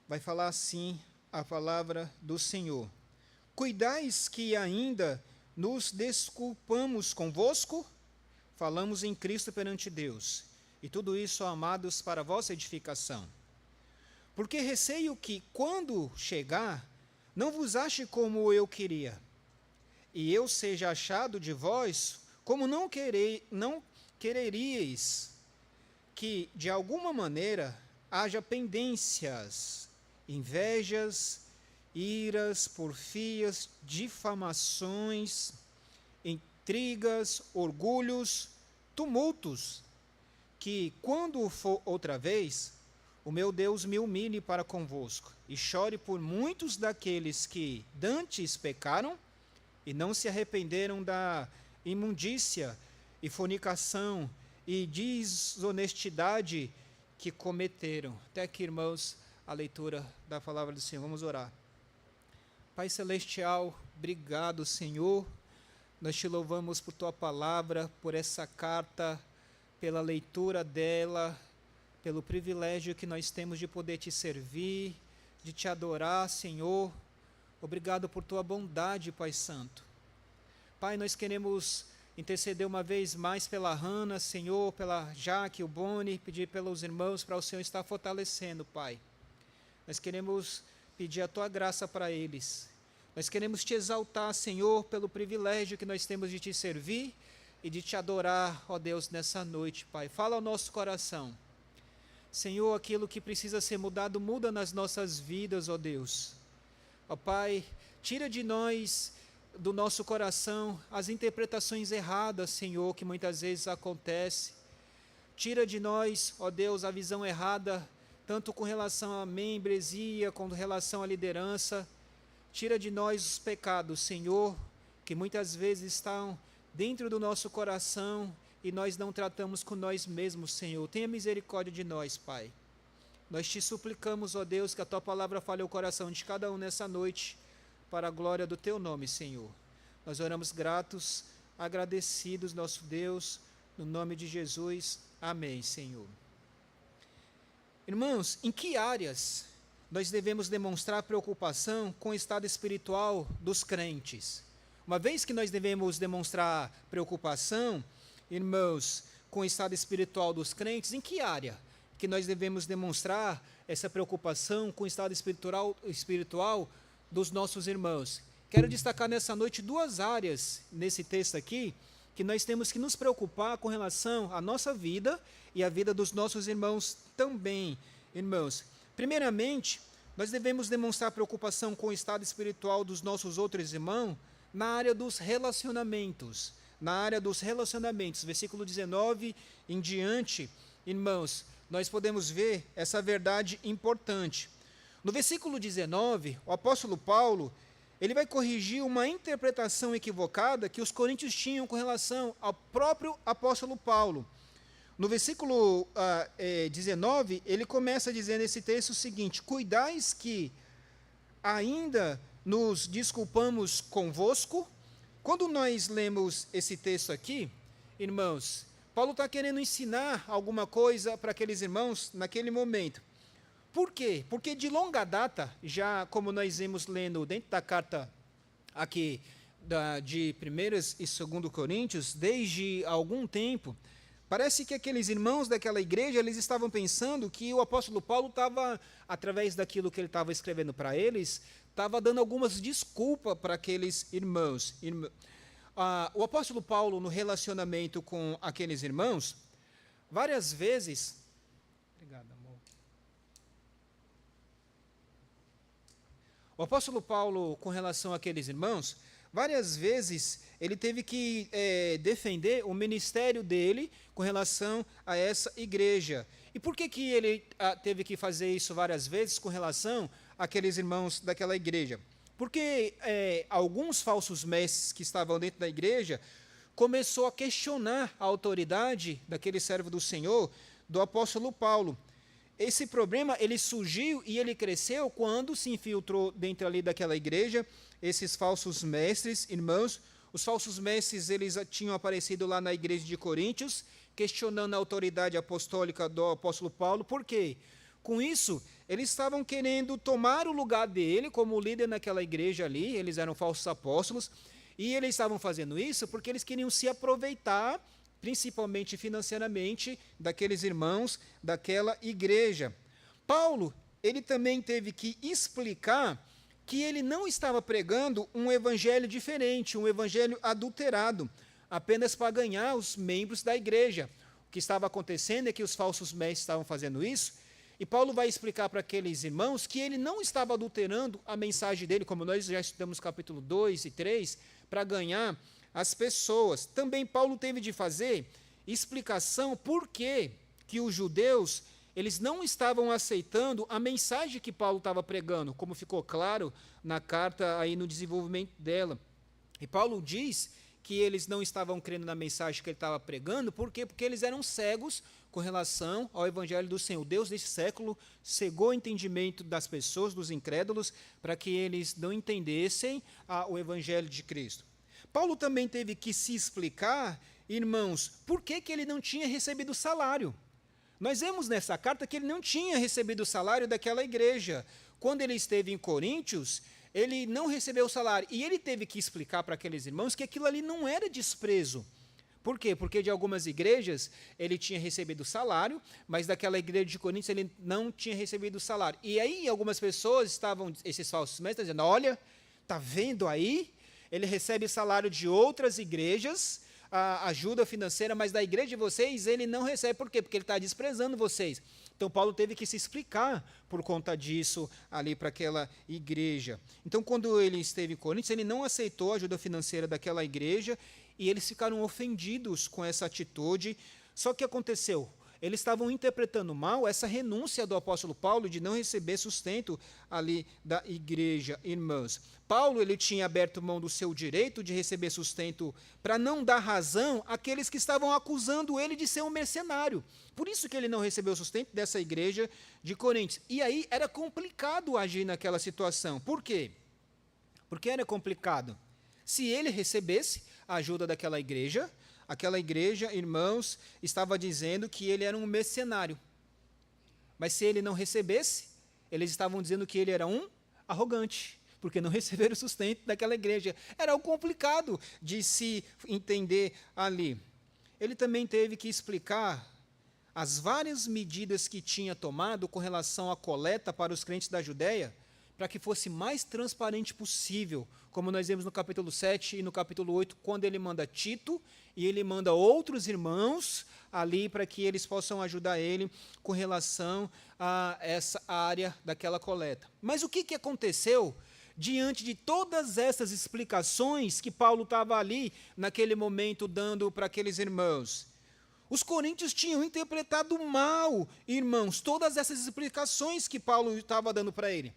vai falar assim a palavra do Senhor. Cuidais que ainda nos desculpamos convosco, falamos em Cristo perante Deus, e tudo isso, amados, para a vossa edificação. Porque receio que, quando chegar, não vos ache como eu queria, e eu seja achado de vós como não quereríeis que, de alguma maneira, haja pendências, invejas, iras, porfias, difamações, intrigas, orgulhos, tumultos, que, quando for outra vez, o meu Deus me humilhe para convosco, e chore por muitos daqueles que dantes pecaram, e não se arrependeram da imundícia, e fornicação, e desonestidade que cometeram. Até aqui, irmãos, a leitura da palavra do Senhor. Vamos orar. Pai Celestial, obrigado, Senhor. Nós te louvamos por tua palavra, por essa carta, pela leitura dela, pelo privilégio que nós temos de poder te servir, de te adorar, Senhor. Obrigado por tua bondade, Pai Santo. Pai, nós queremos interceder uma vez mais pela Hannah, Senhor, pela Jaque, o Boni, pedir pelos irmãos para o Senhor estar fortalecendo, Pai. Nós queremos pedir a tua graça para eles. Nós queremos te exaltar, Senhor, pelo privilégio que nós temos de te servir e de te adorar, ó Deus, nessa noite, Pai. Fala ao nosso coração. Senhor, aquilo que precisa ser mudado, muda nas nossas vidas, ó Deus. Ó Pai, tira de nós, do nosso coração, as interpretações erradas, Senhor, que muitas vezes acontece. Tira de nós, ó Deus, a visão errada, tanto com relação à membresia, com relação à liderança. Tira de nós os pecados, Senhor, que muitas vezes estão dentro do nosso coração e nós não tratamos com nós mesmos, Senhor. Tenha misericórdia de nós, Pai. Nós te suplicamos, ó Deus, que a tua palavra fale ao coração de cada um nessa noite, para a glória do teu nome, Senhor. Nós oramos gratos, agradecidos, nosso Deus, no nome de Jesus. Amém, Senhor. Irmãos, em que áreas nós devemos demonstrar preocupação com o estado espiritual dos crentes? Uma vez que nós devemos demonstrar preocupação, irmãos, com o estado espiritual dos crentes, em que área que nós devemos demonstrar essa preocupação com o estado espiritual dos nossos irmãos? Quero destacar nessa noite duas áreas nesse texto aqui, que nós temos que nos preocupar com relação à nossa vida e à vida dos nossos irmãos também, irmãos. Primeiramente, nós devemos demonstrar preocupação com o estado espiritual dos nossos outros irmãos na área dos relacionamentos. Na área dos relacionamentos, versículo 19 em diante, irmãos, nós podemos ver essa verdade importante. No versículo 19, o apóstolo Paulo, ele vai corrigir uma interpretação equivocada que os coríntios tinham com relação ao próprio apóstolo Paulo. No versículo 19, ele começa dizendo esse texto o seguinte: cuidais que ainda nos desculpamos convosco. Quando nós lemos esse texto aqui, irmãos, Paulo está querendo ensinar alguma coisa para aqueles irmãos naquele momento. Por quê? Porque de longa data, já como nós vemos lendo dentro da carta aqui de 1 e 2 Coríntios, desde algum tempo, Parece que aqueles irmãos daquela igreja, eles estavam pensando que o apóstolo Paulo estava, através daquilo que ele estava escrevendo para eles, estava dando algumas desculpas para aqueles irmãos. O apóstolo Paulo, no relacionamento com aqueles irmãos, várias vezes... Obrigado, amor. O apóstolo Paulo, com relação àqueles irmãos, várias vezes ele teve que defender o ministério dele com relação a essa igreja. E por que ele teve que fazer isso várias vezes com relação àqueles irmãos daquela igreja? Porque alguns falsos mestres que estavam dentro da igreja começou a questionar a autoridade daquele servo do Senhor, do apóstolo Paulo. Esse problema, ele surgiu e ele cresceu quando se infiltrou dentro ali daquela igreja, esses falsos mestres, irmãos. Os falsos mestres, eles tinham aparecido lá na igreja de Coríntios, questionando a autoridade apostólica do apóstolo Paulo. Por quê? Com isso, eles estavam querendo tomar o lugar dele como líder naquela igreja ali, eles eram falsos apóstolos, e eles estavam fazendo isso porque eles queriam se aproveitar, principalmente financeiramente, daqueles irmãos daquela igreja. Paulo, ele também teve que explicar que ele não estava pregando um evangelho diferente, um evangelho adulterado, apenas para ganhar os membros da igreja. O que estava acontecendo é que os falsos mestres estavam fazendo isso, e Paulo vai explicar para aqueles irmãos que ele não estava adulterando a mensagem dele, como nós já estudamos capítulo 2 e 3, para ganhar as pessoas. Também Paulo teve de fazer explicação por que os judeus, eles não estavam aceitando a mensagem que Paulo estava pregando, como ficou claro na carta aí no desenvolvimento dela. E Paulo diz que eles não estavam crendo na mensagem que ele estava pregando, por quê? Porque eles eram cegos com relação ao evangelho do Senhor. Deus desse século cegou o entendimento das pessoas, dos incrédulos, para que eles não entendessem o evangelho de Cristo. Paulo também teve que se explicar, irmãos, por que ele não tinha recebido salário. Nós vemos nessa carta que ele não tinha recebido o salário daquela igreja. Quando ele esteve em Coríntios, ele não recebeu o salário. E ele teve que explicar para aqueles irmãos que aquilo ali não era desprezo. Por quê? Porque de algumas igrejas ele tinha recebido salário, mas daquela igreja de Coríntios ele não tinha recebido salário. E aí algumas pessoas estavam, esses falsos mestres, dizendo, olha, está vendo aí? Ele recebe salário de outras igrejas, a ajuda financeira, mas da igreja de vocês ele não recebe. Por quê? Porque ele está desprezando vocês. Então, Paulo teve que se explicar por conta disso ali para aquela igreja. Então, quando ele esteve em Coríntios, ele não aceitou a ajuda financeira daquela igreja e eles ficaram ofendidos com essa atitude. Só que aconteceu? Eles estavam interpretando mal essa renúncia do apóstolo Paulo de não receber sustento ali da igreja, irmãos. Paulo, ele tinha aberto mão do seu direito de receber sustento para não dar razão àqueles que estavam acusando ele de ser um mercenário. Por isso que ele não recebeu sustento dessa igreja de Coríntios. E aí era complicado agir naquela situação. Por quê? Porque era complicado. Se ele recebesse a ajuda daquela igreja, aquela igreja, irmãos, estava dizendo que ele era um mercenário. Mas se ele não recebesse, eles estavam dizendo que ele era um arrogante, porque não receberam o sustento daquela igreja. Era algo complicado de se entender ali. Ele também teve que explicar as várias medidas que tinha tomado com relação à coleta para os crentes da Judéia, para que fosse mais transparente possível, como nós vemos no capítulo 7 e no capítulo 8, quando ele manda Tito, e ele manda outros irmãos ali para que eles possam ajudar ele com relação a essa área daquela coleta. Mas o que aconteceu diante de todas essas explicações que Paulo estava ali, naquele momento, dando para aqueles irmãos? Os coríntios tinham interpretado mal, irmãos, todas essas explicações que Paulo estava dando para ele.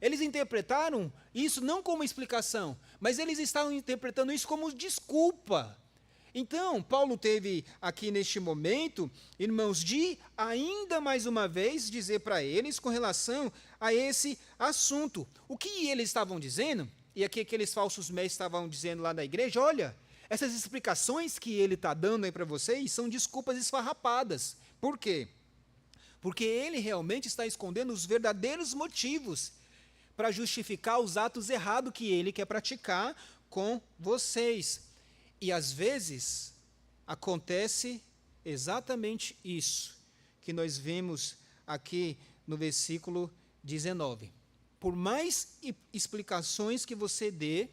Eles interpretaram isso não como explicação, mas eles estavam interpretando isso como desculpa. Então, Paulo teve aqui neste momento, irmãos, de ainda mais uma vez dizer para eles com relação a esse assunto. O que eles estavam dizendo, e aqui aqueles falsos mestres estavam dizendo lá na igreja, olha, essas explicações que ele está dando aí para vocês são desculpas esfarrapadas. Por quê? Porque ele realmente está escondendo os verdadeiros motivos para justificar os atos errados que ele quer praticar com vocês. E às vezes acontece exatamente isso que nós vemos aqui no versículo 19. Por mais explicações que você dê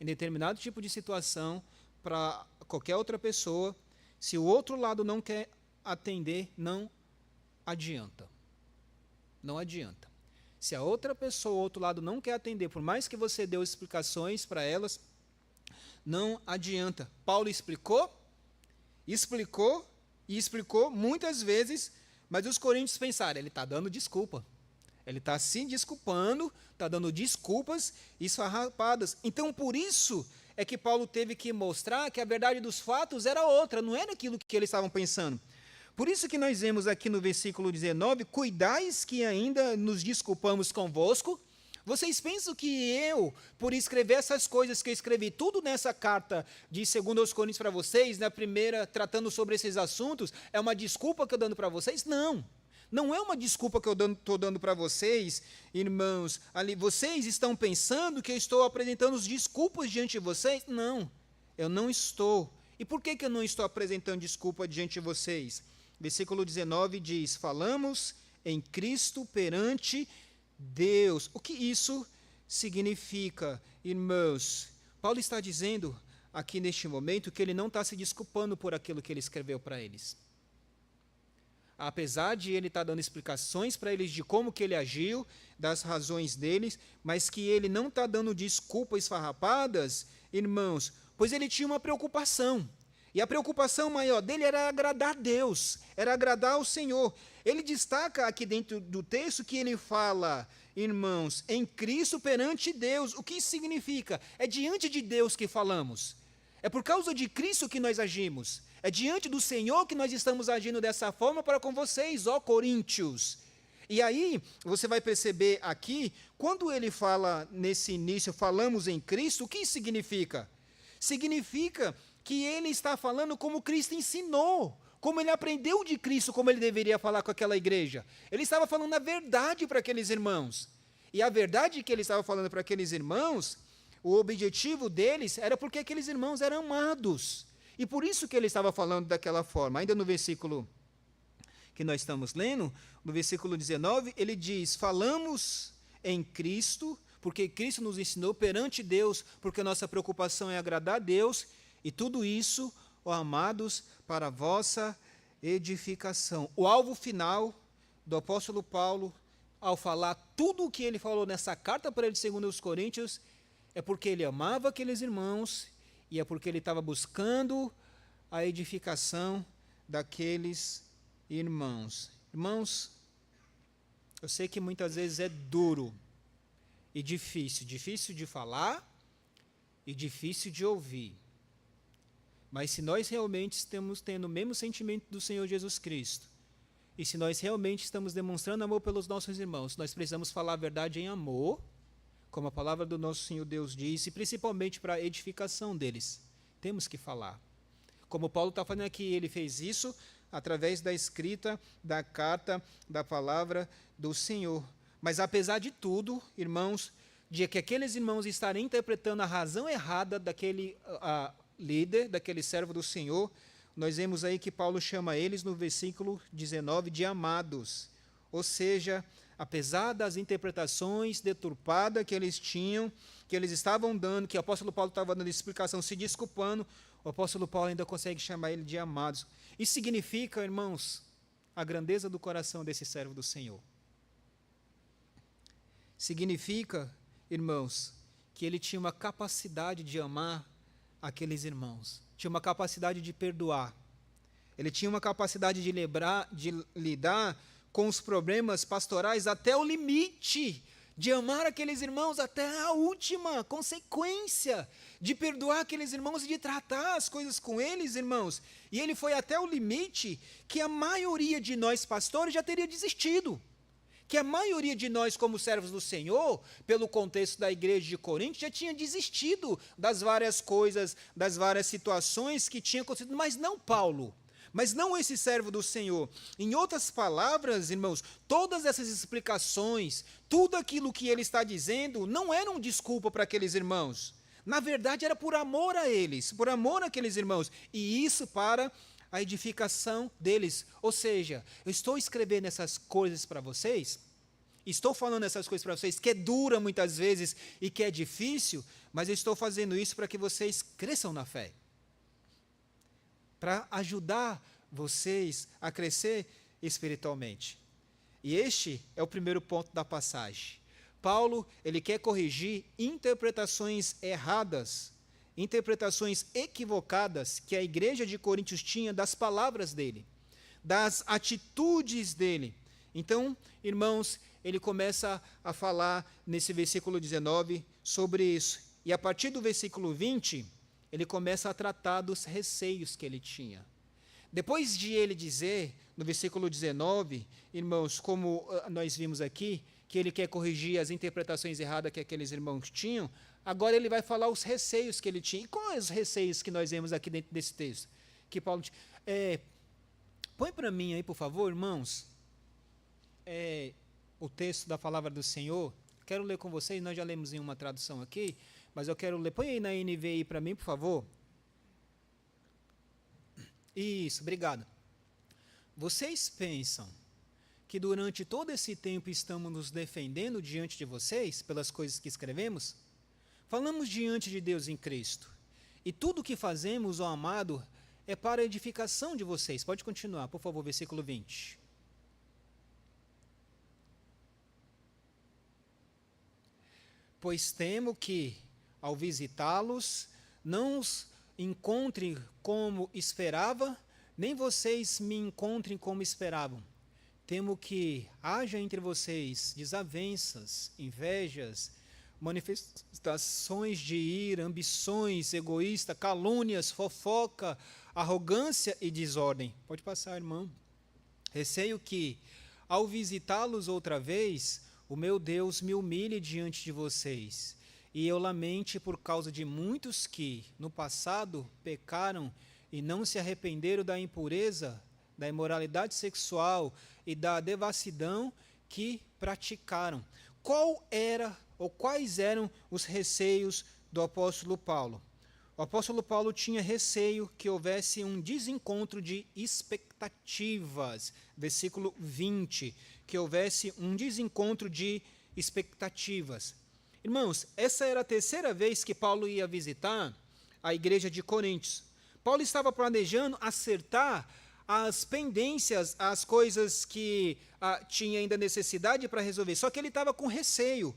em determinado tipo de situação para qualquer outra pessoa, se o outro lado não quer atender, não adianta. Não adianta. Se a outra pessoa, o outro lado, não quer atender, por mais que você dê explicações para elas, não adianta. Paulo explicou muitas vezes, mas os coríntios pensaram, ele está dando desculpa. Ele está se desculpando, está dando desculpas esfarrapadas. Então, por isso é que Paulo teve que mostrar que a verdade dos fatos era outra, não era aquilo que eles estavam pensando. Por isso que nós vemos aqui no versículo 19, cuidais que ainda nos desculpamos convosco. Vocês pensam que eu, por escrever essas coisas que eu escrevi, tudo nessa carta de 2 Coríntios para vocês, na primeira, tratando sobre esses assuntos, é uma desculpa que eu estou dando para vocês? Não. Não é uma desculpa que eu estou dando para vocês, irmãos. Ali, vocês estão pensando que eu estou apresentando as desculpas diante de vocês? Não, eu não estou. E por que eu não estou apresentando desculpa diante de vocês? Versículo 19 diz, falamos em Cristo perante Deus. O que isso significa, irmãos? Paulo está dizendo aqui neste momento que ele não está se desculpando por aquilo que ele escreveu para eles. Apesar de ele estar dando explicações para eles de como que ele agiu, das razões deles, mas que ele não está dando desculpas esfarrapadas, irmãos, pois ele tinha uma preocupação. E a preocupação maior dele era agradar a Deus, era agradar ao Senhor. Ele destaca aqui dentro do texto que ele fala, irmãos, em Cristo perante Deus. O que isso significa? É diante de Deus que falamos. É por causa de Cristo que nós agimos. É diante do Senhor que nós estamos agindo dessa forma para com vocês, ó Coríntios. E aí, você vai perceber aqui, quando ele fala nesse início, falamos em Cristo, o que isso significa? Significa que ele está falando como Cristo ensinou, como ele aprendeu de Cristo, como ele deveria falar com aquela igreja. Ele estava falando a verdade para aqueles irmãos. E a verdade que ele estava falando para aqueles irmãos, o objetivo deles era porque aqueles irmãos eram amados. E por isso que ele estava falando daquela forma. Ainda no versículo que nós estamos lendo, no versículo 19, ele diz, falamos em Cristo, porque Cristo nos ensinou perante Deus, porque a nossa preocupação é agradar a Deus, e tudo isso, ó amados, para a vossa edificação. O alvo final do apóstolo Paulo, ao falar tudo o que ele falou nessa carta para ele, segundo os Coríntios, é porque ele amava aqueles irmãos e é porque ele estava buscando a edificação daqueles irmãos. Irmãos, eu sei que muitas vezes é duro e difícil de falar e difícil de ouvir. Mas se nós realmente estamos tendo o mesmo sentimento do Senhor Jesus Cristo, e se nós realmente estamos demonstrando amor pelos nossos irmãos, nós precisamos falar a verdade em amor, como a palavra do nosso Senhor Deus diz, e principalmente para a edificação deles. Temos que falar. Como Paulo está falando aqui, ele fez isso através da escrita da carta da palavra do Senhor. Mas apesar de tudo, irmãos, de que aqueles irmãos estarem interpretando a razão errada daquele líder, daquele servo do Senhor, nós vemos aí que Paulo chama eles no versículo 19 de amados. Ou seja, apesar das interpretações deturpadas que eles tinham, que eles estavam dando, que o apóstolo Paulo estava dando explicação, se desculpando, o apóstolo Paulo ainda consegue chamar ele de amados. Isso significa, irmãos, a grandeza do coração desse servo do Senhor. Significa, irmãos, que ele tinha uma capacidade de amar aqueles irmãos, tinha uma capacidade de perdoar, ele tinha uma capacidade de lidar com os problemas pastorais até o limite, de amar aqueles irmãos até a última consequência, de perdoar aqueles irmãos e de tratar as coisas com eles, irmãos. E ele foi até o limite que a maioria de nós pastores já teria desistido. Que a maioria de nós, como servos do Senhor, pelo contexto da igreja de Corinto, já tinha desistido das várias coisas, das várias situações que tinham acontecido, mas não Paulo. Mas não esse servo do Senhor. Em outras palavras, irmãos, todas essas explicações, tudo aquilo que ele está dizendo, não eram desculpa para aqueles irmãos. Na verdade, era por amor a eles, por amor àqueles irmãos. E isso para a edificação deles. Ou seja, eu estou escrevendo essas coisas para vocês, estou falando essas coisas para vocês, que é dura muitas vezes e que é difícil, mas eu estou fazendo isso para que vocês cresçam na fé. Para ajudar vocês a crescer espiritualmente. E este é o primeiro ponto da passagem. Paulo, ele quer corrigir interpretações erradas, interpretações equivocadas que a igreja de Coríntios tinha das palavras dele, das atitudes dele. Então, irmãos, ele começa a falar nesse versículo 19 sobre isso. E a partir do versículo 20, ele começa a tratar dos receios que ele tinha. Depois de ele dizer, no versículo 19, irmãos, como nós vimos aqui, que ele quer corrigir as interpretações erradas que aqueles irmãos tinham, agora ele vai falar os receios que ele tinha. E quais os receios que nós vemos aqui dentro desse texto? Que Paulo tinha. Põe para mim aí, por favor, irmãos, o texto da palavra do Senhor. Quero ler com vocês, nós já lemos em uma tradução aqui, mas eu quero ler. Põe aí na NVI para mim, por favor. Isso, obrigado. Vocês pensam que durante todo esse tempo estamos nos defendendo diante de vocês pelas coisas que escrevemos? Falamos diante de Deus em Cristo. E tudo o que fazemos, ó amado, é para a edificação de vocês. Pode continuar, por favor, versículo 20. Pois temo que, ao visitá-los, não os encontre como esperava, nem vocês me encontrem como esperavam. Temo que haja entre vocês desavenças, invejas, manifestações de ira, ambições egoístas, calúnias, fofoca, arrogância e desordem. Pode passar, irmão. Receio que, ao visitá-los outra vez, o meu Deus me humilhe diante de vocês, e eu lamente por causa de muitos que, no passado, pecaram e não se arrependeram da impureza, da imoralidade sexual e da devassidão que praticaram. Quais eram os receios do apóstolo Paulo? O apóstolo Paulo tinha receio que houvesse um desencontro de expectativas. Versículo 20, que houvesse um desencontro de expectativas. Irmãos, essa era a terceira vez que Paulo ia visitar a igreja de Coríntios. Paulo estava planejando acertar as pendências, as coisas que tinha ainda necessidade para resolver, só que ele estava com receio.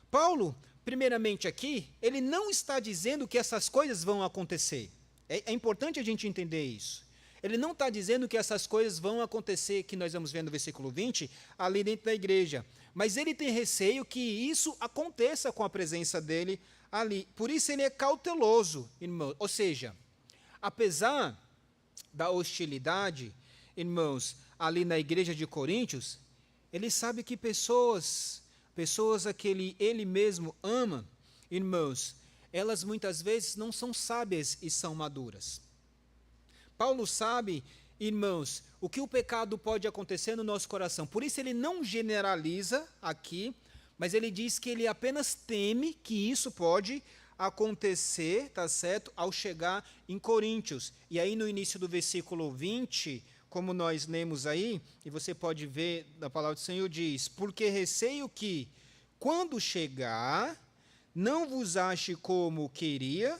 Paulo, primeiramente aqui, ele não está dizendo que essas coisas vão acontecer. É importante a gente entender isso. Ele não está dizendo que essas coisas vão acontecer, que nós vamos ver no versículo 20, ali dentro da igreja. Mas ele tem receio que isso aconteça com a presença dele ali. Por isso ele é cauteloso, irmão. Ou seja, apesar da hostilidade, irmãos, ali na igreja de Coríntios, ele sabe que pessoas a que ele mesmo ama, irmãos, elas muitas vezes não são sábias e são maduras. Paulo sabe, irmãos, o que o pecado pode acontecer no nosso coração. Por isso ele não generaliza aqui, mas ele diz que ele apenas teme que isso pode acontecer, tá certo, ao chegar em Coríntios. E aí no início do versículo 20, como nós lemos aí, e você pode ver na palavra do Senhor, diz: porque receio que, quando chegar, não vos ache como queria,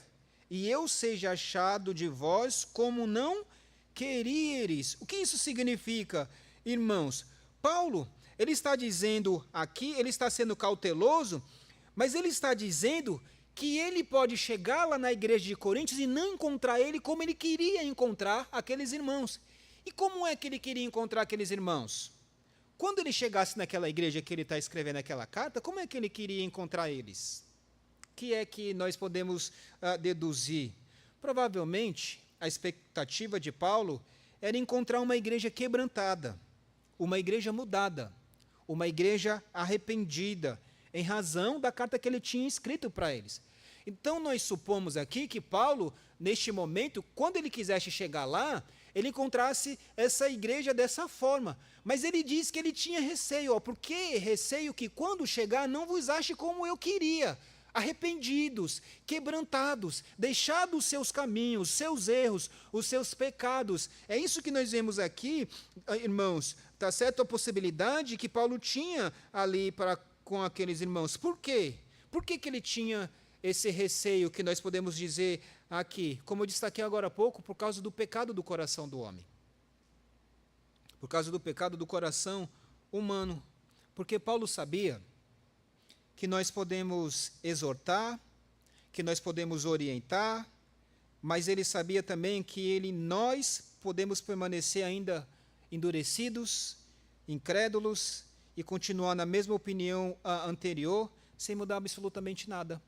e eu seja achado de vós como não queríeis. O que isso significa, irmãos? Paulo, ele está dizendo aqui, ele está sendo cauteloso, mas ele está dizendo que ele pode chegar lá na igreja de Coríntios e não encontrar ele como ele queria encontrar aqueles irmãos. E como é que ele queria encontrar aqueles irmãos? Quando ele chegasse naquela igreja que ele está escrevendo aquela carta, como é que ele queria encontrar eles? O que é que nós podemos deduzir? Provavelmente, a expectativa de Paulo era encontrar uma igreja quebrantada, uma igreja mudada, uma igreja arrependida, em razão da carta que ele tinha escrito para eles. Então, nós supomos aqui que Paulo, neste momento, quando ele quisesse chegar lá, ele encontrasse essa igreja dessa forma. Mas ele diz que ele tinha receio. Porque receio que quando chegar, não vos ache como eu queria. arrependidos, quebrantados, deixados os seus caminhos, os seus erros, os seus pecados. É isso que nós vemos aqui, irmãos. Está certo a possibilidade que Paulo tinha ali com aqueles irmãos. Por quê? Por que ele tinha esse receio que nós podemos dizer aqui? Como eu destaquei agora há pouco, por causa do pecado do coração do homem. Por causa do pecado do coração humano. Porque Paulo sabia que nós podemos exortar, que nós podemos orientar, mas ele sabia também que nós podemos permanecer ainda endurecidos, incrédulos e continuar na mesma opinião anterior, sem mudar absolutamente nada.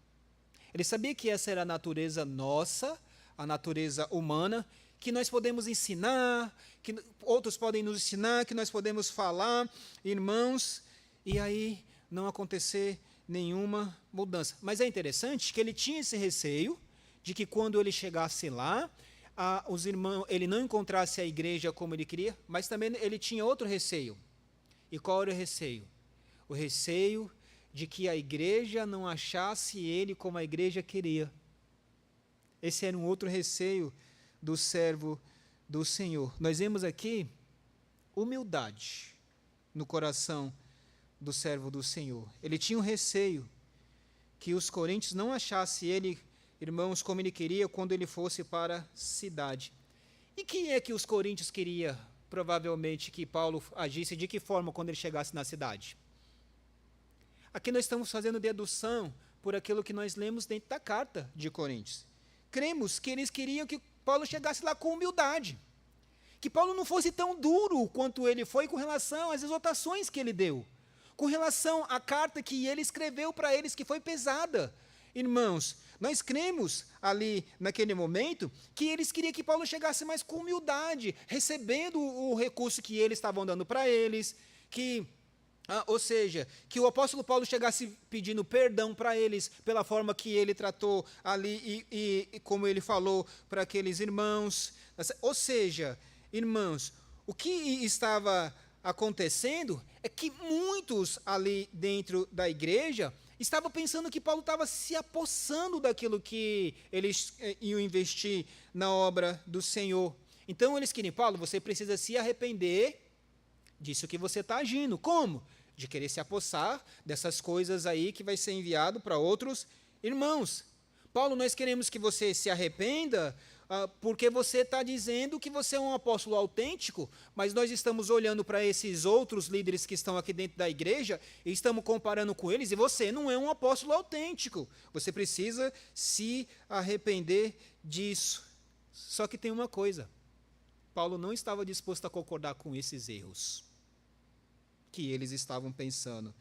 Ele sabia que essa era a natureza nossa, a natureza humana, que nós podemos ensinar, que outros podem nos ensinar, que nós podemos falar, irmãos, e aí não acontecer nenhuma mudança. Mas é interessante que ele tinha esse receio de que quando ele chegasse lá, os irmãos, ele não encontrasse a igreja como ele queria, mas também ele tinha outro receio. E qual era o receio? O receio de que a igreja não achasse ele como a igreja queria. Esse era um outro receio do servo do Senhor. Nós vemos aqui humildade no coração do servo do Senhor. Ele tinha um receio que os coríntios não achassem ele, irmãos, como ele queria quando ele fosse para a cidade. E quem é que os coríntios queria, provavelmente, que Paulo agisse de que forma quando ele chegasse na cidade? Aqui nós estamos fazendo dedução por aquilo que nós lemos dentro da carta de Coríntios. Cremos que eles queriam que Paulo chegasse lá com humildade, que Paulo não fosse tão duro quanto ele foi com relação às exortações que ele deu, com relação à carta que ele escreveu para eles, que foi pesada. Irmãos, nós cremos ali, naquele momento, que eles queriam que Paulo chegasse mais com humildade, recebendo o recurso que eles estavam dando para eles, ou seja, que o apóstolo Paulo chegasse pedindo perdão para eles pela forma que ele tratou ali e como ele falou para aqueles irmãos. Ou seja, irmãos, o que estava acontecendo é que muitos ali dentro da igreja estavam pensando que Paulo estava se apossando daquilo que eles iam investir na obra do Senhor. Então eles queriam: Paulo, você precisa se arrepender disso que você está agindo. Como? De querer se apossar dessas coisas aí que vai ser enviado para outros irmãos. Paulo, nós queremos que você se arrependa porque você está dizendo que você é um apóstolo autêntico, mas nós estamos olhando para esses outros líderes que estão aqui dentro da igreja e estamos comparando com eles, e você não é um apóstolo autêntico. Você precisa se arrepender disso. Só que tem uma coisa: Paulo não estava disposto a concordar com esses erros que eles estavam pensando,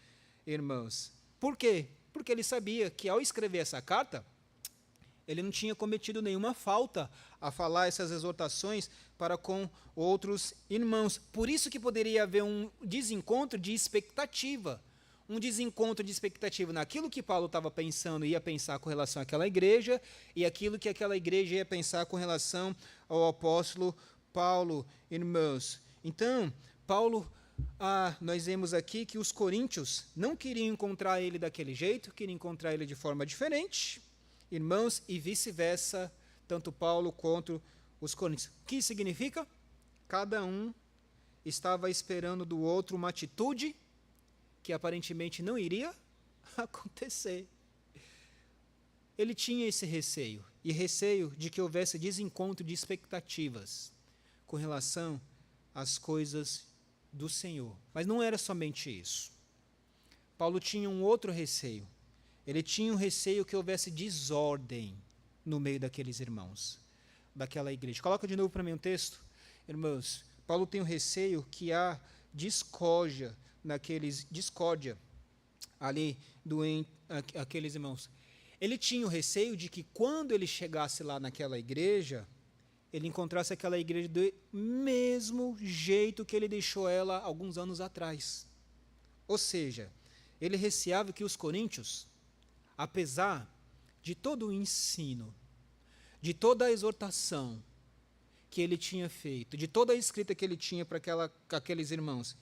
irmãos. Por quê? Porque ele sabia que ao escrever essa carta, ele não tinha cometido nenhuma falta a falar essas exortações para com outros irmãos. Por isso que poderia haver um desencontro de expectativa. Um desencontro de expectativa naquilo que Paulo estava pensando e ia pensar com relação àquela igreja, e aquilo que aquela igreja ia pensar com relação ao apóstolo Paulo, irmãos. Então, Paulo, nós vemos aqui que os coríntios não queriam encontrar ele daquele jeito, queriam encontrar ele de forma diferente, irmãos, e vice-versa, tanto Paulo quanto os coríntios. O que significa? Cada um estava esperando do outro uma atitude que aparentemente não iria acontecer. Ele tinha esse receio, e receio de que houvesse desencontro de expectativas com relação às coisas do Senhor. Mas não era somente isso. Paulo tinha um outro receio. Ele tinha um receio que houvesse desordem no meio daqueles irmãos, daquela igreja. Coloca de novo para mim um texto, irmãos. Paulo tem um receio que há discórdia ali aqueles irmãos. Ele tinha o receio de que quando ele chegasse lá naquela igreja, ele encontrasse aquela igreja do mesmo jeito que ele deixou ela alguns anos atrás. Ou seja, ele receava que os coríntios, apesar de todo o ensino, de toda a exortação que ele tinha feito, de toda a escrita que ele tinha para aqueles irmãos,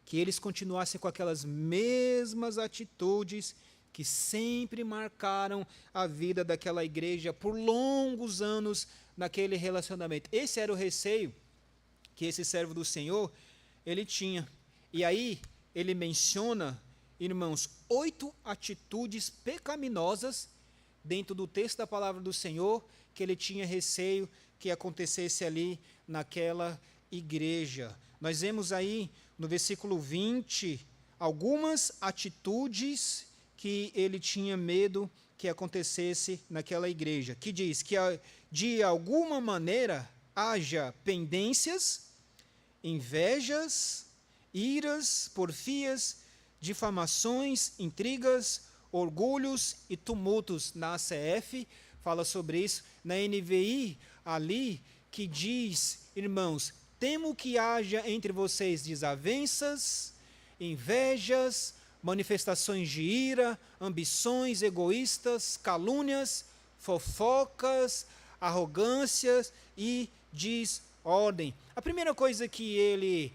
que eles continuassem com aquelas mesmas atitudes que sempre marcaram a vida daquela igreja por longos anos naquele relacionamento. Esse era o receio que esse servo do Senhor, ele tinha. E aí, ele menciona, irmãos, 8 atitudes pecaminosas dentro do texto da palavra do Senhor, que ele tinha receio que acontecesse ali naquela igreja. Nós vemos aí no versículo 20 algumas atitudes que ele tinha medo que acontecesse naquela igreja, que diz que de alguma maneira haja pendências, invejas, iras, porfias, difamações, intrigas, orgulhos e tumultos. Na ACF fala sobre isso. Na NVI, ali, que diz, irmãos, temo que haja entre vocês desavenças, invejas, manifestações de ira, ambições egoístas, calúnias, fofocas, arrogâncias e desordem. A primeira coisa que ele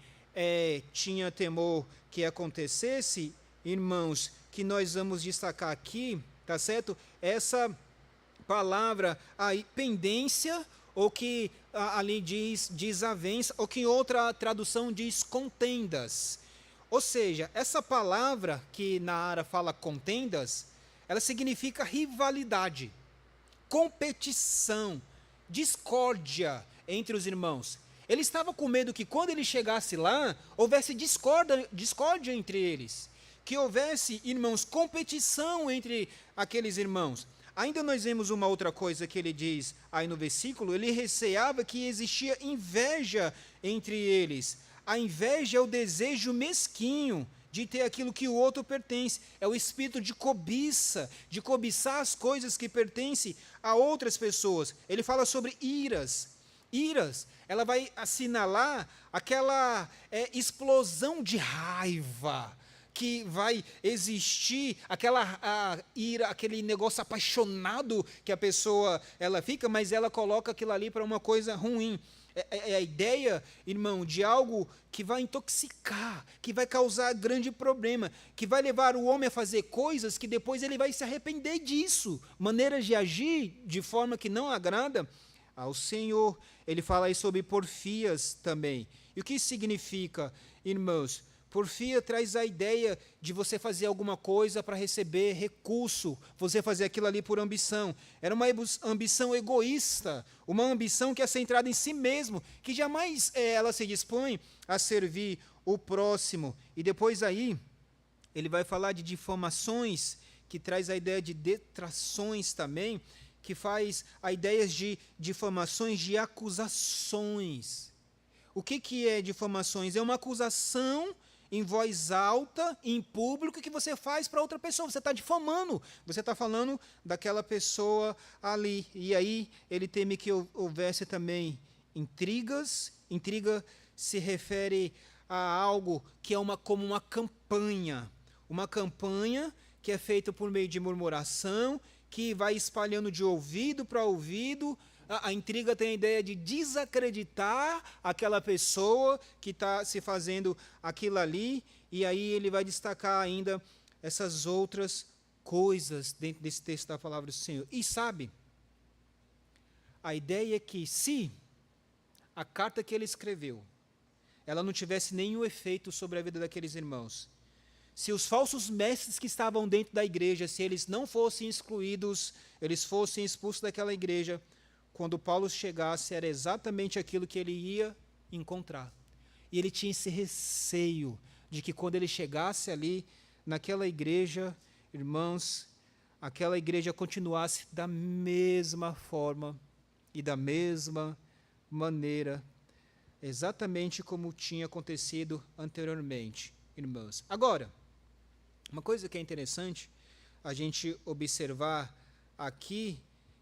tinha temor que acontecesse, irmãos, que nós vamos destacar aqui, tá certo? Essa palavra aí, pendência, ou que ali diz desavença, ou que em outra tradução diz contendas. Ou seja, essa palavra que na Ara fala contendas, ela significa rivalidade, competição, discórdia entre os irmãos. Ele estava com medo que quando ele chegasse lá, houvesse discórdia entre eles, que houvesse, irmãos, competição entre aqueles irmãos. Ainda nós vemos uma outra coisa que ele diz aí no versículo, ele receava que existia inveja entre eles. A inveja é o desejo mesquinho de ter aquilo que o outro pertence. É o espírito de cobiça, de cobiçar as coisas que pertencem a outras pessoas. Ele fala sobre iras. Iras, ela vai assinalar aquela explosão de raiva que vai existir, aquela ira, aquele negócio apaixonado que a pessoa ela fica, mas ela coloca aquilo ali para uma coisa ruim. É a ideia, irmão, de algo que vai intoxicar, que vai causar grande problema, que vai levar o homem a fazer coisas que depois ele vai se arrepender disso, maneiras de agir de forma que não agrada ao Senhor. Ele fala aí sobre porfias também. E o que isso significa, irmãos? Porfia traz a ideia de você fazer alguma coisa para receber recurso, você fazer aquilo ali por ambição. Era uma ambição egoísta, uma ambição que é centrada em si mesmo, que jamais ela se dispõe a servir o próximo. E depois aí, ele vai falar de difamações, que traz a ideia de detrações também, que faz a ideia de difamações, de acusações. O que é difamações? É uma acusação em voz alta, em público, que você faz para outra pessoa. Você está difamando, você está falando daquela pessoa ali. E aí ele teme que houvesse também intrigas. Intriga se refere a algo que é como uma campanha. Uma campanha que é feita por meio de murmuração, que vai espalhando de ouvido para ouvido. A intriga tem a ideia de desacreditar aquela pessoa que está se fazendo aquilo ali, e aí ele vai destacar ainda essas outras coisas dentro desse texto da palavra do Senhor. E sabe, a ideia é que se a carta que ele escreveu, ela não tivesse nenhum efeito sobre a vida daqueles irmãos, se os falsos mestres que estavam dentro da igreja, se eles não fossem excluídos, eles fossem expulsos daquela igreja, quando Paulo chegasse, era exatamente aquilo que ele ia encontrar. E ele tinha esse receio de que quando ele chegasse ali, naquela igreja, irmãos, aquela igreja continuasse da mesma forma e da mesma maneira, exatamente como tinha acontecido anteriormente, irmãos. Agora, uma coisa que é interessante a gente observar aqui,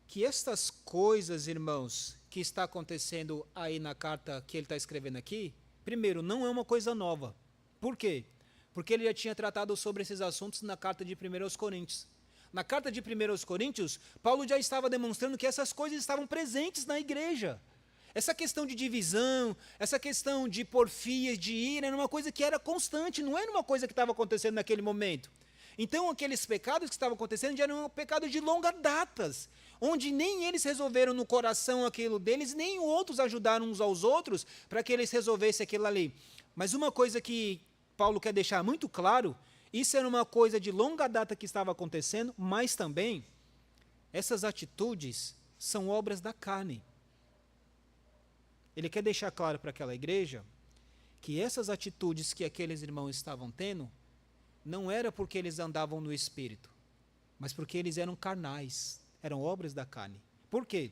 que estas coisas, irmãos, que está acontecendo aí na carta que ele está escrevendo aqui, primeiro, não é uma coisa nova. Por quê? Porque ele já tinha tratado sobre esses assuntos na carta de 1 Coríntios. Na carta de 1 Coríntios, Paulo já estava demonstrando que essas coisas estavam presentes na igreja. Essa questão de divisão, essa questão de porfia, de ira, era uma coisa que era constante, não era uma coisa que estava acontecendo naquele momento. Então, aqueles pecados que estavam acontecendo já eram pecados de longa datas, onde nem eles resolveram no coração aquilo deles, nem outros ajudaram uns aos outros para que eles resolvessem aquilo ali. Mas uma coisa que Paulo quer deixar muito claro, isso era uma coisa de longa data que estava acontecendo, mas também essas atitudes são obras da carne. Ele quer deixar claro para aquela igreja que essas atitudes que aqueles irmãos estavam tendo não era porque eles andavam no Espírito, mas porque eles eram carnais, eram obras da carne. Por quê?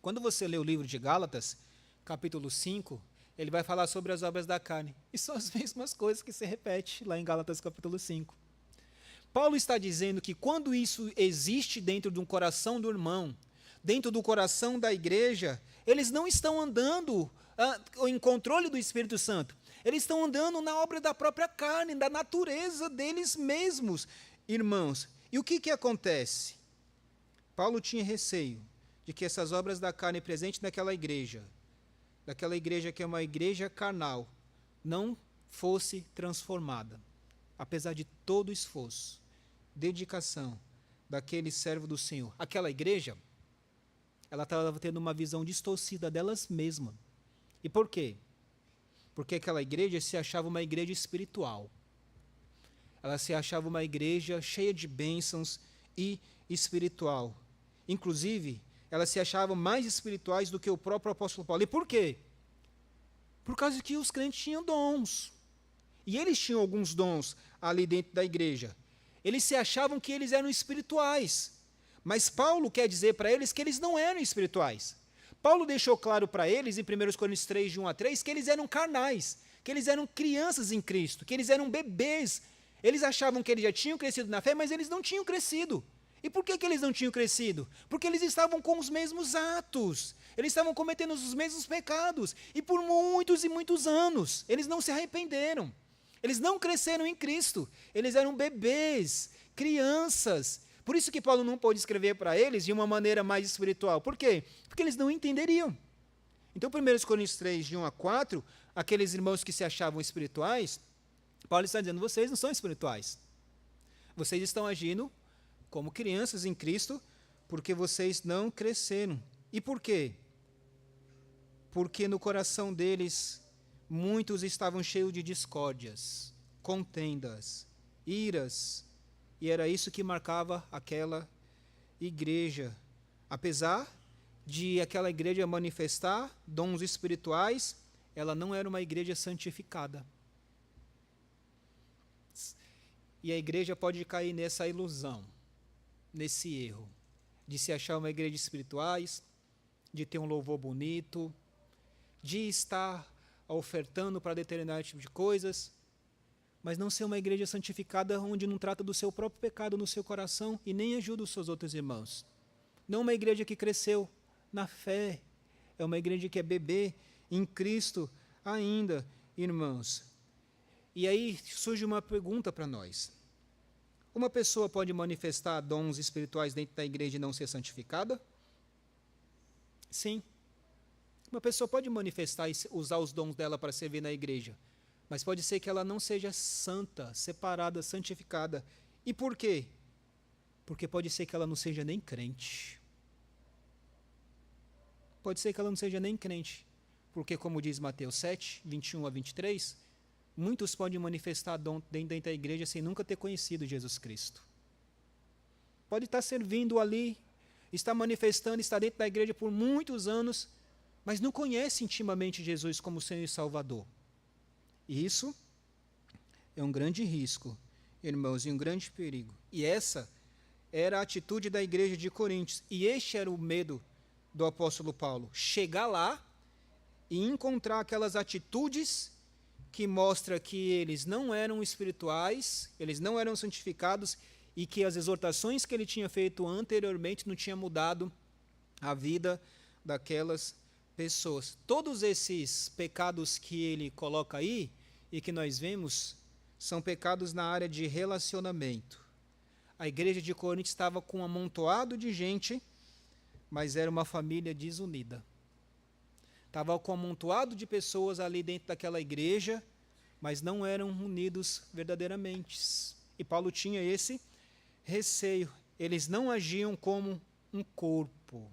Quando você lê o livro de Gálatas, capítulo 5, ele vai falar sobre as obras da carne. E são as mesmas coisas que se repete lá em Gálatas capítulo 5. Paulo está dizendo que quando isso existe dentro de um coração do irmão, dentro do coração da igreja, eles não estão andando em controle do Espírito Santo. Eles estão andando na obra da própria carne, da natureza deles mesmos, irmãos. E o que acontece? Paulo tinha receio de que essas obras da carne presentes naquela igreja, daquela igreja que é uma igreja carnal, não fosse transformada, apesar de todo o esforço, dedicação daquele servo do Senhor. Aquela igreja, ela estava tendo uma visão distorcida delas mesmas. E por quê? Porque aquela igreja se achava uma igreja espiritual. Ela se achava uma igreja cheia de bênçãos e espiritual. Inclusive, elas se achavam mais espirituais do que o próprio apóstolo Paulo. E por quê? Por causa que os crentes tinham dons. E eles tinham alguns dons ali dentro da igreja. Eles se achavam que eles eram espirituais. Mas Paulo quer dizer para eles que eles não eram espirituais. Paulo deixou claro para eles, em 1 Coríntios 3, de 1 a 3, que eles eram carnais, que eles eram crianças em Cristo, que eles eram bebês. Eles achavam que eles já tinham crescido na fé, mas eles não tinham crescido. E por que eles não tinham crescido? Porque eles estavam com os mesmos atos, eles estavam cometendo os mesmos pecados, e por muitos e muitos anos, eles não se arrependeram. Eles não cresceram em Cristo, eles eram bebês, crianças. Por isso que Paulo não pôde escrever para eles de uma maneira mais espiritual. Por quê? Porque eles não entenderiam. Então, 1 Coríntios 3, de 1 a 4, aqueles irmãos que se achavam espirituais, Paulo está dizendo, vocês não são espirituais. Vocês estão agindo como crianças em Cristo, porque vocês não cresceram. E por quê? Porque no coração deles, muitos estavam cheios de discórdias, contendas, iras, e era isso que marcava aquela igreja. Apesar de aquela igreja manifestar dons espirituais, ela não era uma igreja santificada. E a igreja pode cair nessa ilusão, nesse erro, de se achar uma igreja espirituais, de ter um louvor bonito, de estar ofertando para determinado tipo de coisas, mas não ser uma igreja santificada onde não trata do seu próprio pecado no seu coração e nem ajuda os seus outros irmãos. Não uma igreja que cresceu na fé, é uma igreja que é bebê em Cristo ainda, irmãos. E aí surge uma pergunta para nós. Uma pessoa pode manifestar dons espirituais dentro da igreja e não ser santificada? Sim. Uma pessoa pode manifestar e usar os dons dela para servir na igreja, mas pode ser que ela não seja santa, separada, santificada. E por quê? Porque pode ser que ela não seja nem crente. Pode ser que ela não seja nem crente. Porque, como diz Mateus 7, 21 a 23, muitos podem manifestar dom dentro da igreja sem nunca ter conhecido Jesus Cristo. Pode estar servindo ali, está manifestando, está dentro da igreja por muitos anos, mas não conhece intimamente Jesus como Senhor e Salvador. E isso é um grande risco, irmãos, e um grande perigo. E essa era a atitude da igreja de Coríntios. E este era o medo do apóstolo Paulo. Chegar lá e encontrar aquelas atitudes que mostram que eles não eram espirituais, eles não eram santificados e que as exortações que ele tinha feito anteriormente não tinham mudado a vida daquelas pessoas. Todos esses pecados que ele coloca aí e que nós vemos são pecados na área de relacionamento. A igreja de Corinto estava com um amontoado de gente, mas era uma família desunida. Estava com um amontoado de pessoas ali dentro daquela igreja, mas não eram unidos verdadeiramente. E Paulo tinha esse receio. Eles não agiam como um corpo.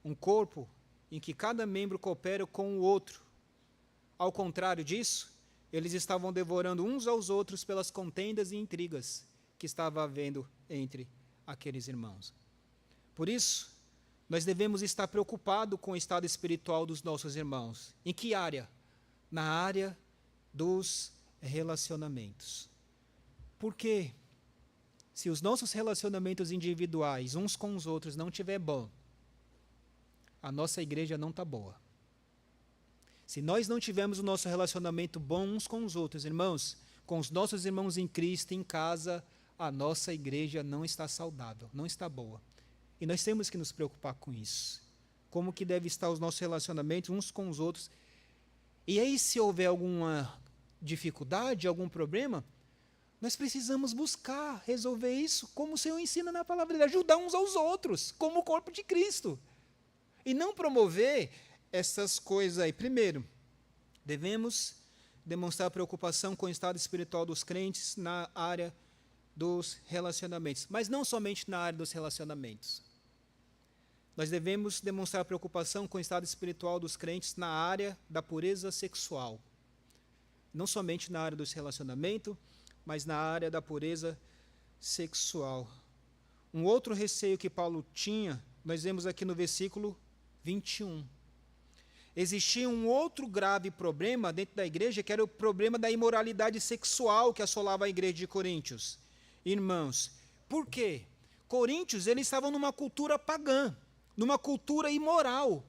Um corpo em que cada membro coopera com o outro. Ao contrário disso, eles estavam devorando uns aos outros pelas contendas e intrigas que estava havendo entre aqueles irmãos. Por isso, nós devemos estar preocupados com o estado espiritual dos nossos irmãos. Em que área? Na área dos relacionamentos. Por quê? Se os nossos relacionamentos individuais, uns com os outros, não estiver bom, a nossa igreja não está boa. Se nós não tivermos o nosso relacionamento bom uns com os outros, irmãos, com os nossos irmãos em Cristo, em casa, a nossa igreja não está saudável, não está boa. E nós temos que nos preocupar com isso. Como que deve estar os nossos relacionamentos uns com os outros. E aí, se houver alguma dificuldade, algum problema, nós precisamos buscar resolver isso, como o Senhor ensina na palavra dele, ajudar uns aos outros, como o corpo de Cristo. E não promover essas coisas aí. Primeiro, devemos demonstrar preocupação com o estado espiritual dos crentes na área dos relacionamentos, mas não somente na área dos relacionamentos. Nós devemos demonstrar preocupação com o estado espiritual dos crentes na área da pureza sexual. Não somente na área dos relacionamentos, mas na área da pureza sexual. Um outro receio que Paulo tinha, nós vemos aqui no versículo 21. Existia um outro grave problema dentro da igreja, que era o problema da imoralidade sexual que assolava a igreja de Coríntios. Irmãos, por quê? Coríntios, eles estavam numa cultura pagã, numa cultura imoral.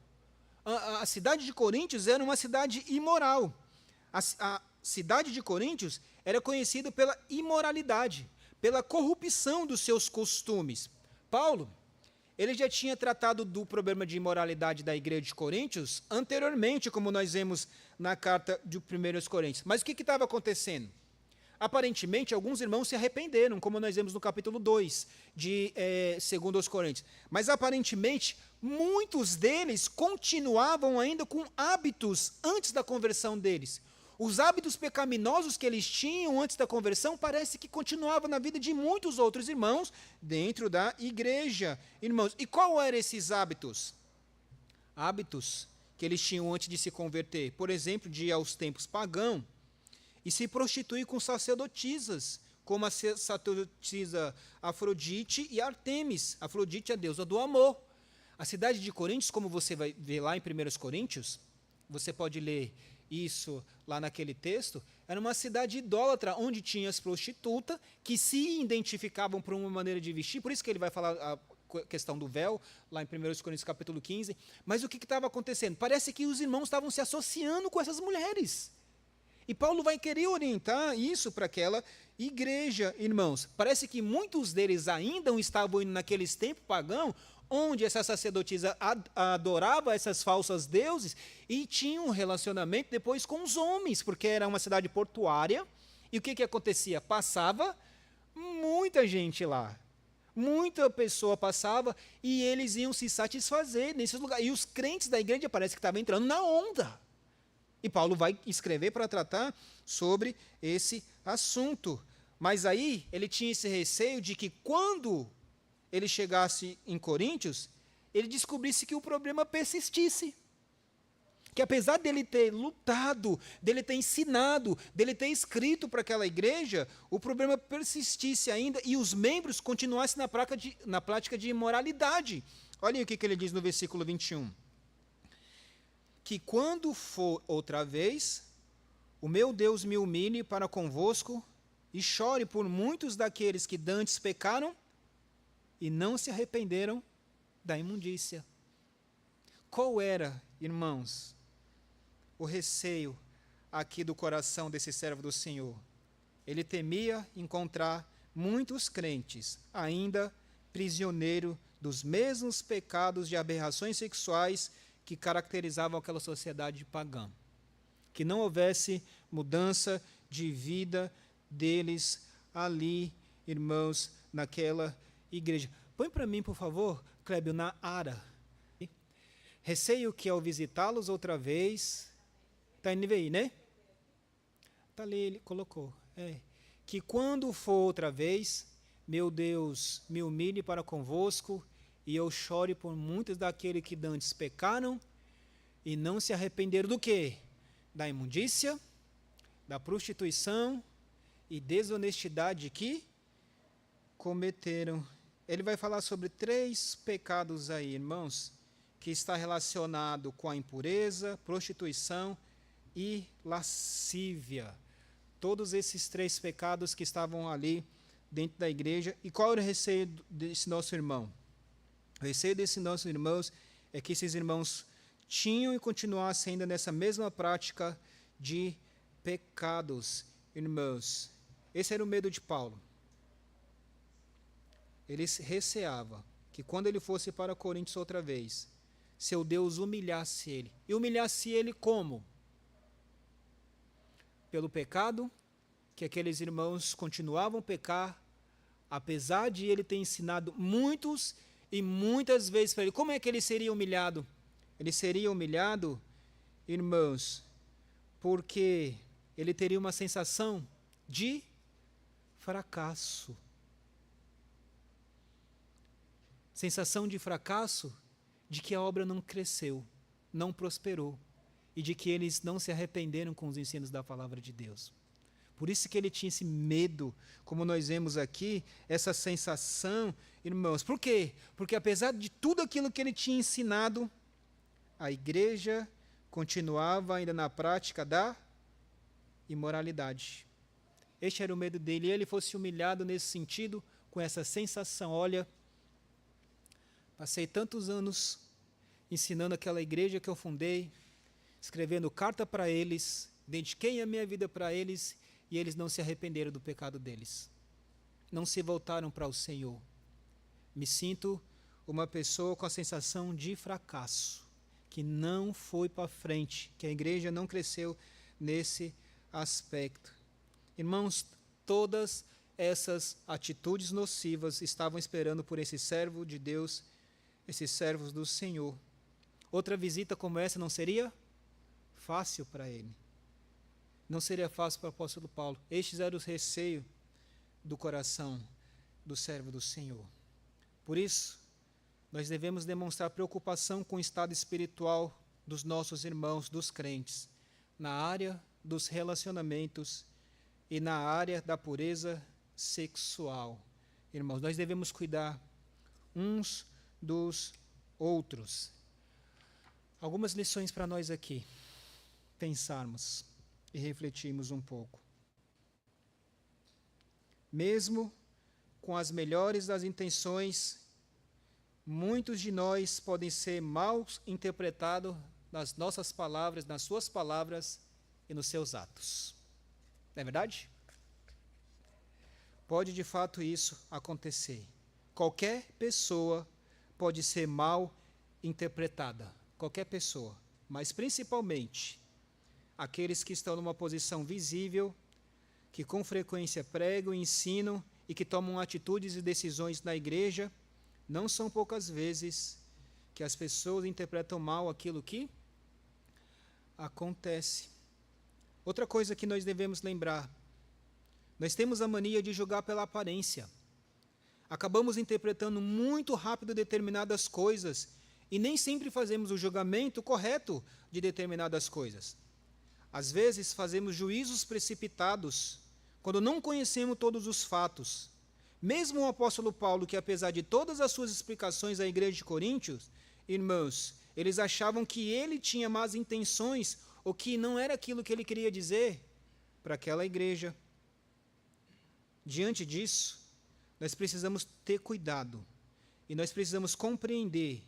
A cidade de Coríntios era uma cidade imoral. A cidade de Coríntios era conhecida pela imoralidade, pela corrupção dos seus costumes. Paulo, ele já tinha tratado do problema de imoralidade da igreja de Coríntios anteriormente, como nós vemos na carta de 1 Coríntios. Mas o que estava acontecendo? Aparentemente, alguns irmãos se arrependeram, como nós vemos no capítulo 2 de 2 Coríntios. Mas, aparentemente, muitos deles continuavam ainda com hábitos antes da conversão deles. Os hábitos pecaminosos que eles tinham antes da conversão parece que continuavam na vida de muitos outros irmãos dentro da igreja. Irmãos, e qual eram esses hábitos? Hábitos que eles tinham antes de se converter. Por exemplo, de ir aos templos pagãos e se prostituir com sacerdotisas, como a sacerdotisa Afrodite e Artemis. Afrodite é a deusa do amor. A cidade de Coríntios, como você vai ver lá em 1 Coríntios, você pode ler isso lá naquele texto, era uma cidade idólatra, onde tinha as prostitutas que se identificavam por uma maneira de vestir, por isso que ele vai falar a questão do véu, lá em 1 Coríntios capítulo 15, mas o que estava acontecendo? Parece que os irmãos estavam se associando com essas mulheres. E Paulo vai querer orientar isso para aquela igreja, irmãos. Parece que muitos deles ainda estavam indo naqueles tempos pagãos, onde essa sacerdotisa adorava essas falsas deuses e tinha um relacionamento depois com os homens, porque era uma cidade portuária. E o que acontecia? Passava muita gente lá. Muita pessoa passava e eles iam se satisfazer nesses lugares. E os crentes da igreja parece que estavam entrando na onda. E Paulo vai escrever para tratar sobre esse assunto. Mas aí ele tinha esse receio de que quando ele chegasse em Coríntios, ele descobrisse que o problema persistisse. Que apesar dele ter lutado, dele ter ensinado, dele ter escrito para aquela igreja, o problema persistisse ainda e os membros continuassem na prática de imoralidade. Olha o que ele diz no versículo 21. Que quando for outra vez, o meu Deus me humilhe para convosco e chore por muitos daqueles que dantes pecaram e não se arrependeram da imundícia. Qual era, irmãos, o receio aqui do coração desse servo do Senhor? Ele temia encontrar muitos crentes ainda prisioneiros dos mesmos pecados de aberrações sexuais que caracterizavam aquela sociedade pagã. Que não houvesse mudança de vida deles ali, irmãos, naquela igreja. Põe para mim, por favor, Clébio, na ara. Receio que ao visitá-los outra vez, está NVI, né? Está ali, ele colocou. que quando for outra vez, meu Deus, me humilhe para convosco, e eu chore por muitos daqueles que dantes pecaram, e não se arrependeram do quê? Da imundícia, da prostituição e desonestidade que cometeram. Ele vai falar sobre 3 pecados aí, irmãos, que está relacionado com a impureza, prostituição e lascívia. Todos esses 3 pecados que estavam ali dentro da igreja. E qual era o receio desse nosso irmão? O receio desses nossos irmãos é que esses irmãos tinham e continuassem ainda nessa mesma prática de pecados, irmãos. Esse era o medo de Paulo. Ele receava que quando ele fosse para Coríntios outra vez, seu Deus humilhasse ele. E humilhasse ele como? Pelo pecado, que aqueles irmãos continuavam a pecar, apesar de ele ter ensinado muitos e muitas vezes para ele. Como é que ele seria humilhado? Ele seria humilhado, irmãos, porque ele teria uma sensação de fracasso. Sensação de fracasso de que a obra não cresceu, não prosperou, e de que eles não se arrependeram com os ensinos da palavra de Deus. Por isso que ele tinha esse medo, como nós vemos aqui, essa sensação, irmãos. Por quê? Porque apesar de tudo aquilo que ele tinha ensinado, a igreja continuava ainda na prática da imoralidade. Este era o medo dele, e ele fosse humilhado nesse sentido, com essa sensação, olha, passei tantos anos ensinando aquela igreja que eu fundei, escrevendo carta para eles, dediquei a minha vida para eles, e eles não se arrependeram do pecado deles. Não se voltaram para o Senhor. Me sinto uma pessoa com a sensação de fracasso, que não foi para frente, que a igreja não cresceu nesse aspecto. Irmãos, todas essas atitudes nocivas estavam esperando por esse servo de Deus, esses servos do Senhor. Outra visita como essa não seria fácil para ele. Não seria fácil para o apóstolo Paulo. Estes eram os receios do coração do servo do Senhor. Por isso, nós devemos demonstrar preocupação com o estado espiritual dos nossos irmãos, dos crentes, na área dos relacionamentos e na área da pureza sexual. Irmãos, nós devemos cuidar uns dos outros. Algumas lições para nós aqui, pensarmos e refletirmos um pouco. Mesmo com as melhores das intenções, muitos de nós podem ser mal interpretados nas nossas palavras, nas suas palavras e nos seus atos. Não é verdade? Pode de fato isso acontecer. Qualquer pessoa pode ser mal interpretada. Qualquer pessoa. Mas principalmente aqueles que estão numa posição visível, que com frequência pregam, ensinam e que tomam atitudes e decisões na igreja, não são poucas vezes que as pessoas interpretam mal aquilo que acontece. Outra coisa que nós devemos lembrar, nós temos a mania de julgar pela aparência. Acabamos interpretando muito rápido determinadas coisas e nem sempre fazemos o julgamento correto de determinadas coisas. Às vezes fazemos juízos precipitados quando não conhecemos todos os fatos. Mesmo o apóstolo Paulo, que apesar de todas as suas explicações à igreja de Coríntios, irmãos, eles achavam que ele tinha más intenções ou que não era aquilo que ele queria dizer para aquela igreja. Diante disso, nós precisamos ter cuidado e nós precisamos compreender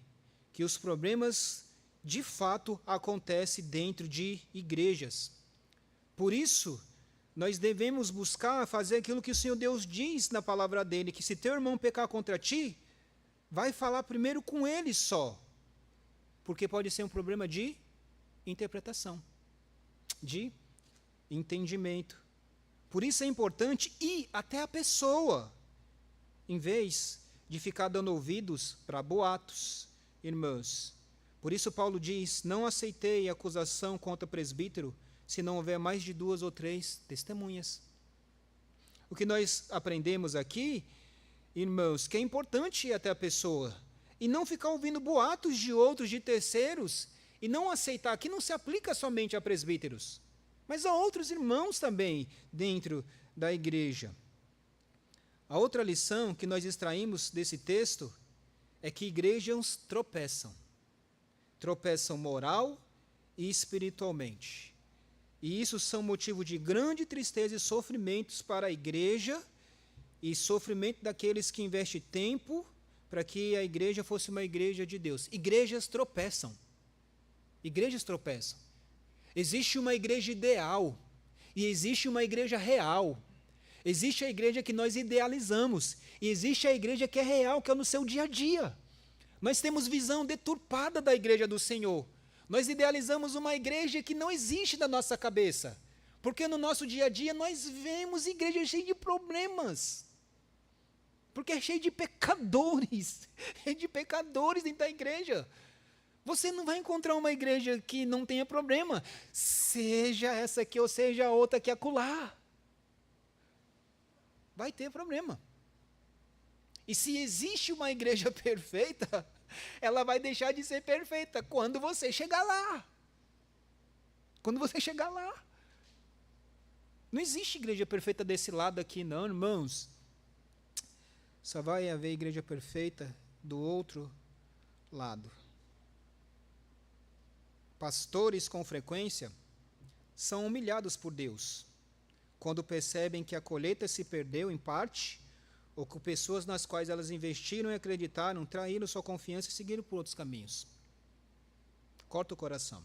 que os problemas de fato acontecem dentro de igrejas. Por isso, nós devemos buscar fazer aquilo que o Senhor Deus diz na palavra dele, que se teu irmão pecar contra ti, vai falar primeiro com ele só, porque pode ser um problema de interpretação, de entendimento. Por isso é importante ir até a pessoa, em vez de ficar dando ouvidos para boatos, irmãos. Por isso Paulo diz, não aceitei acusação contra o presbítero, se não houver mais de 2 ou 3 testemunhas. O que nós aprendemos aqui, irmãos, que é importante ir até a pessoa e não ficar ouvindo boatos de outros, de terceiros, e não aceitar. Aqui não se aplica somente a presbíteros, mas a outros irmãos também dentro da igreja. A outra lição que nós extraímos desse texto é que igrejas tropeçam. Tropeçam moral e espiritualmente. E isso são motivo de grande tristeza e sofrimentos para a igreja e sofrimento daqueles que investem tempo para que a igreja fosse uma igreja de Deus. Igrejas tropeçam. Igrejas tropeçam. Existe uma igreja ideal e existe uma igreja real. Existe a igreja que nós idealizamos e existe a igreja que é real, que é no seu dia a dia. Nós temos visão deturpada da igreja do Senhor. Nós idealizamos uma igreja que não existe na nossa cabeça, porque no nosso dia a dia nós vemos igreja cheia de problemas, porque é cheio de pecadores, dentro da igreja. Você não vai encontrar uma igreja que não tenha problema, seja essa aqui ou seja a outra que acolá. Vai ter problema. E se existe uma igreja perfeita, ela vai deixar de ser perfeita quando você chegar lá. Quando você chegar lá. Não existe igreja perfeita desse lado aqui, não, irmãos. Só vai haver igreja perfeita do outro lado. Pastores, com frequência, são humilhados por Deus quando percebem que a colheita se perdeu em parte, ou que pessoas nas quais elas investiram e acreditaram, traíram sua confiança e seguiram por outros caminhos. Corta o coração.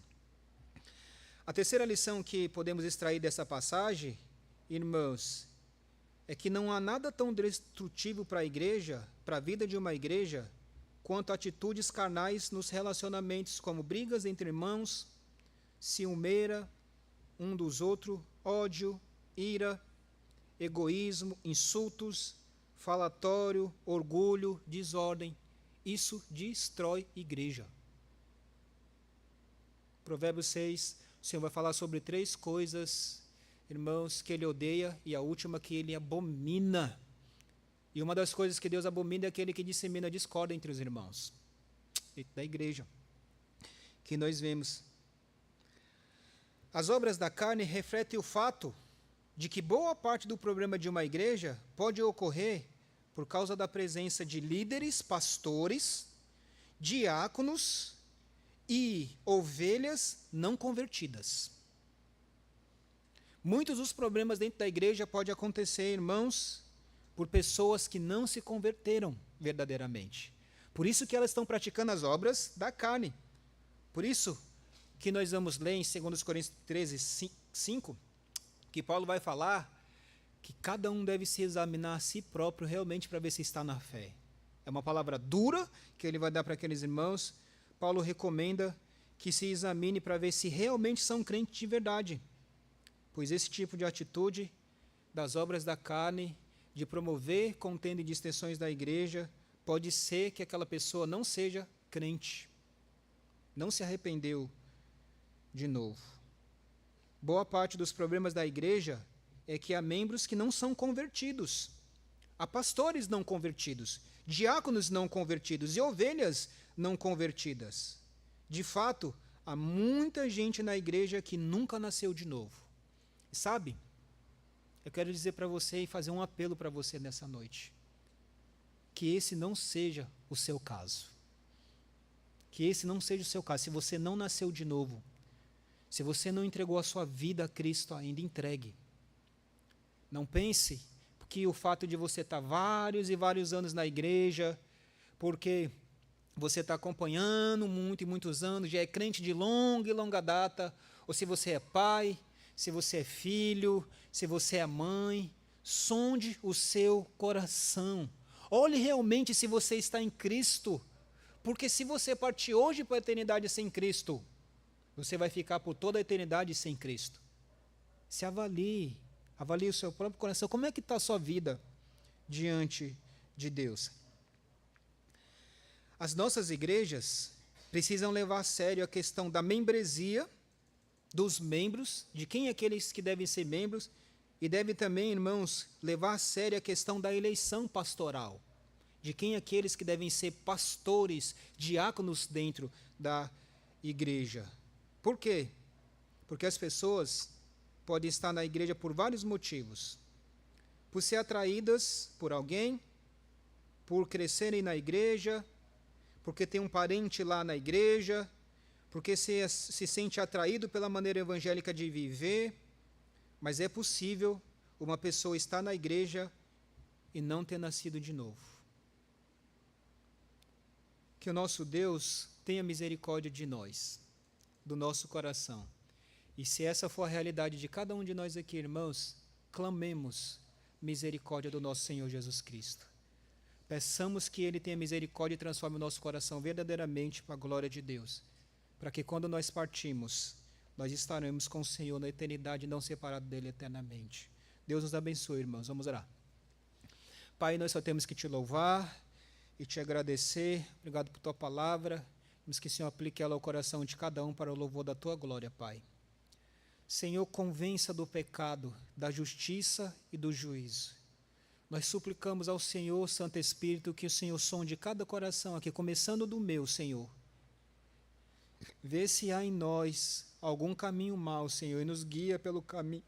A terceira lição que podemos extrair dessa passagem, irmãos, é que não há nada tão destrutivo para a igreja, para a vida de uma igreja, quanto atitudes carnais nos relacionamentos, como brigas entre irmãos, ciumeira um dos outros, ódio, ira, egoísmo, insultos, falatório, orgulho, desordem. Isso destrói igreja. Provérbios 6, o Senhor vai falar sobre 3 coisas, irmãos, que Ele odeia, e a última que Ele abomina. E uma das coisas que Deus abomina é aquele que dissemina a discórdia entre os irmãos, dentro da igreja, que nós vemos. As obras da carne refletem o fato de que boa parte do problema de uma igreja pode ocorrer por causa da presença de líderes, pastores, diáconos e ovelhas não convertidas. Muitos dos problemas dentro da igreja podem acontecer, irmãos, por pessoas que não se converteram verdadeiramente. Por isso que elas estão praticando as obras da carne. Por isso que nós vamos ler em 2 Coríntios 13, 5, que Paulo vai falar que cada um deve se examinar a si próprio realmente para ver se está na fé. É uma palavra dura que ele vai dar para aqueles irmãos. Paulo recomenda que se examine para ver se realmente são crentes de verdade. Pois esse tipo de atitude das obras da carne, de promover contenda e distensões da igreja, pode ser que aquela pessoa não seja crente, não se arrependeu de novo. Boa parte dos problemas da igreja é que há membros que não são convertidos, há pastores não convertidos, diáconos não convertidos e ovelhas não convertidas. De fato, há muita gente na igreja que nunca nasceu de novo. E sabe, eu quero dizer para você e fazer um apelo para você nessa noite, que esse não seja o seu caso. Que esse não seja o seu caso. Se você não nasceu de novo, se você não entregou a sua vida a Cristo ainda, entregue. Não pense que o fato de você estar vários e vários anos na igreja, porque você está acompanhando muito e muitos anos, já é crente de longa e longa data, ou se você é pai, se você é filho, se você é mãe, sonde o seu coração. Olhe realmente se você está em Cristo, porque se você partir hoje para a eternidade sem Cristo, você vai ficar por toda a eternidade sem Cristo. Se avalie o seu próprio coração. Como é que está a sua vida diante de Deus? As nossas igrejas precisam levar a sério a questão da membresia, dos membros, de quem é aqueles que devem ser membros, E deve também, irmãos, levar a sério a questão da eleição pastoral, de quem aqueles que devem ser pastores, diáconos dentro da igreja. Por quê? Porque as pessoas podem estar na igreja por vários motivos. Por ser atraídas por alguém, por crescerem na igreja, porque tem um parente lá na igreja, porque se sente atraído pela maneira evangélica de viver. Mas é possível uma pessoa estar na igreja e não ter nascido de novo. Que o nosso Deus tenha misericórdia de nós, do nosso coração. E se essa for a realidade de cada um de nós aqui, irmãos, clamemos misericórdia do nosso Senhor Jesus Cristo. Peçamos que Ele tenha misericórdia e transforme o nosso coração verdadeiramente para a glória de Deus, para que quando nós partimos, nós estaremos com o Senhor na eternidade, não separados dEle eternamente. Deus nos abençoe, irmãos. Vamos orar. Pai, nós só temos que Te louvar e Te agradecer. Obrigado por Tua palavra. Temos que o Senhor aplique ela ao coração de cada um para o louvor da Tua glória, Pai. Senhor, convença do pecado, da justiça e do juízo. Nós suplicamos ao Senhor, Santo Espírito, que o Senhor sonde cada coração aqui, começando do meu, Senhor. Vê se há em nós algum caminho mau, Senhor, e nos guia pelo caminho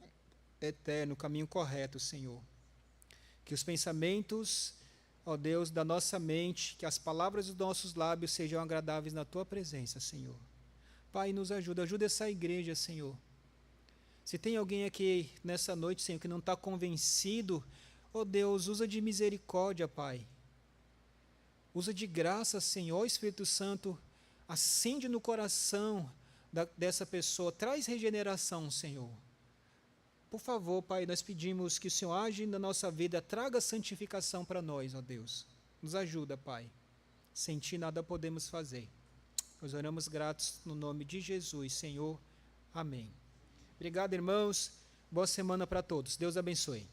eterno, caminho correto, Senhor. Que os pensamentos, ó Deus, da nossa mente, que as palavras dos nossos lábios sejam agradáveis na Tua presença, Senhor. Pai, nos ajuda essa igreja, Senhor. Se tem alguém aqui nessa noite, Senhor, que não está convencido, ó Deus, usa de misericórdia, Pai. Usa de graça, Senhor. Ó Espírito Santo, acende no coração dessa pessoa, traz regeneração, Senhor. Por favor, Pai, nós pedimos que o Senhor age na nossa vida, traga santificação para nós, ó Deus. Nos ajuda, Pai. Sem Ti nada podemos fazer. Nós oramos gratos no nome de Jesus, Senhor. Amém. Obrigado, irmãos. Boa semana para todos. Deus abençoe.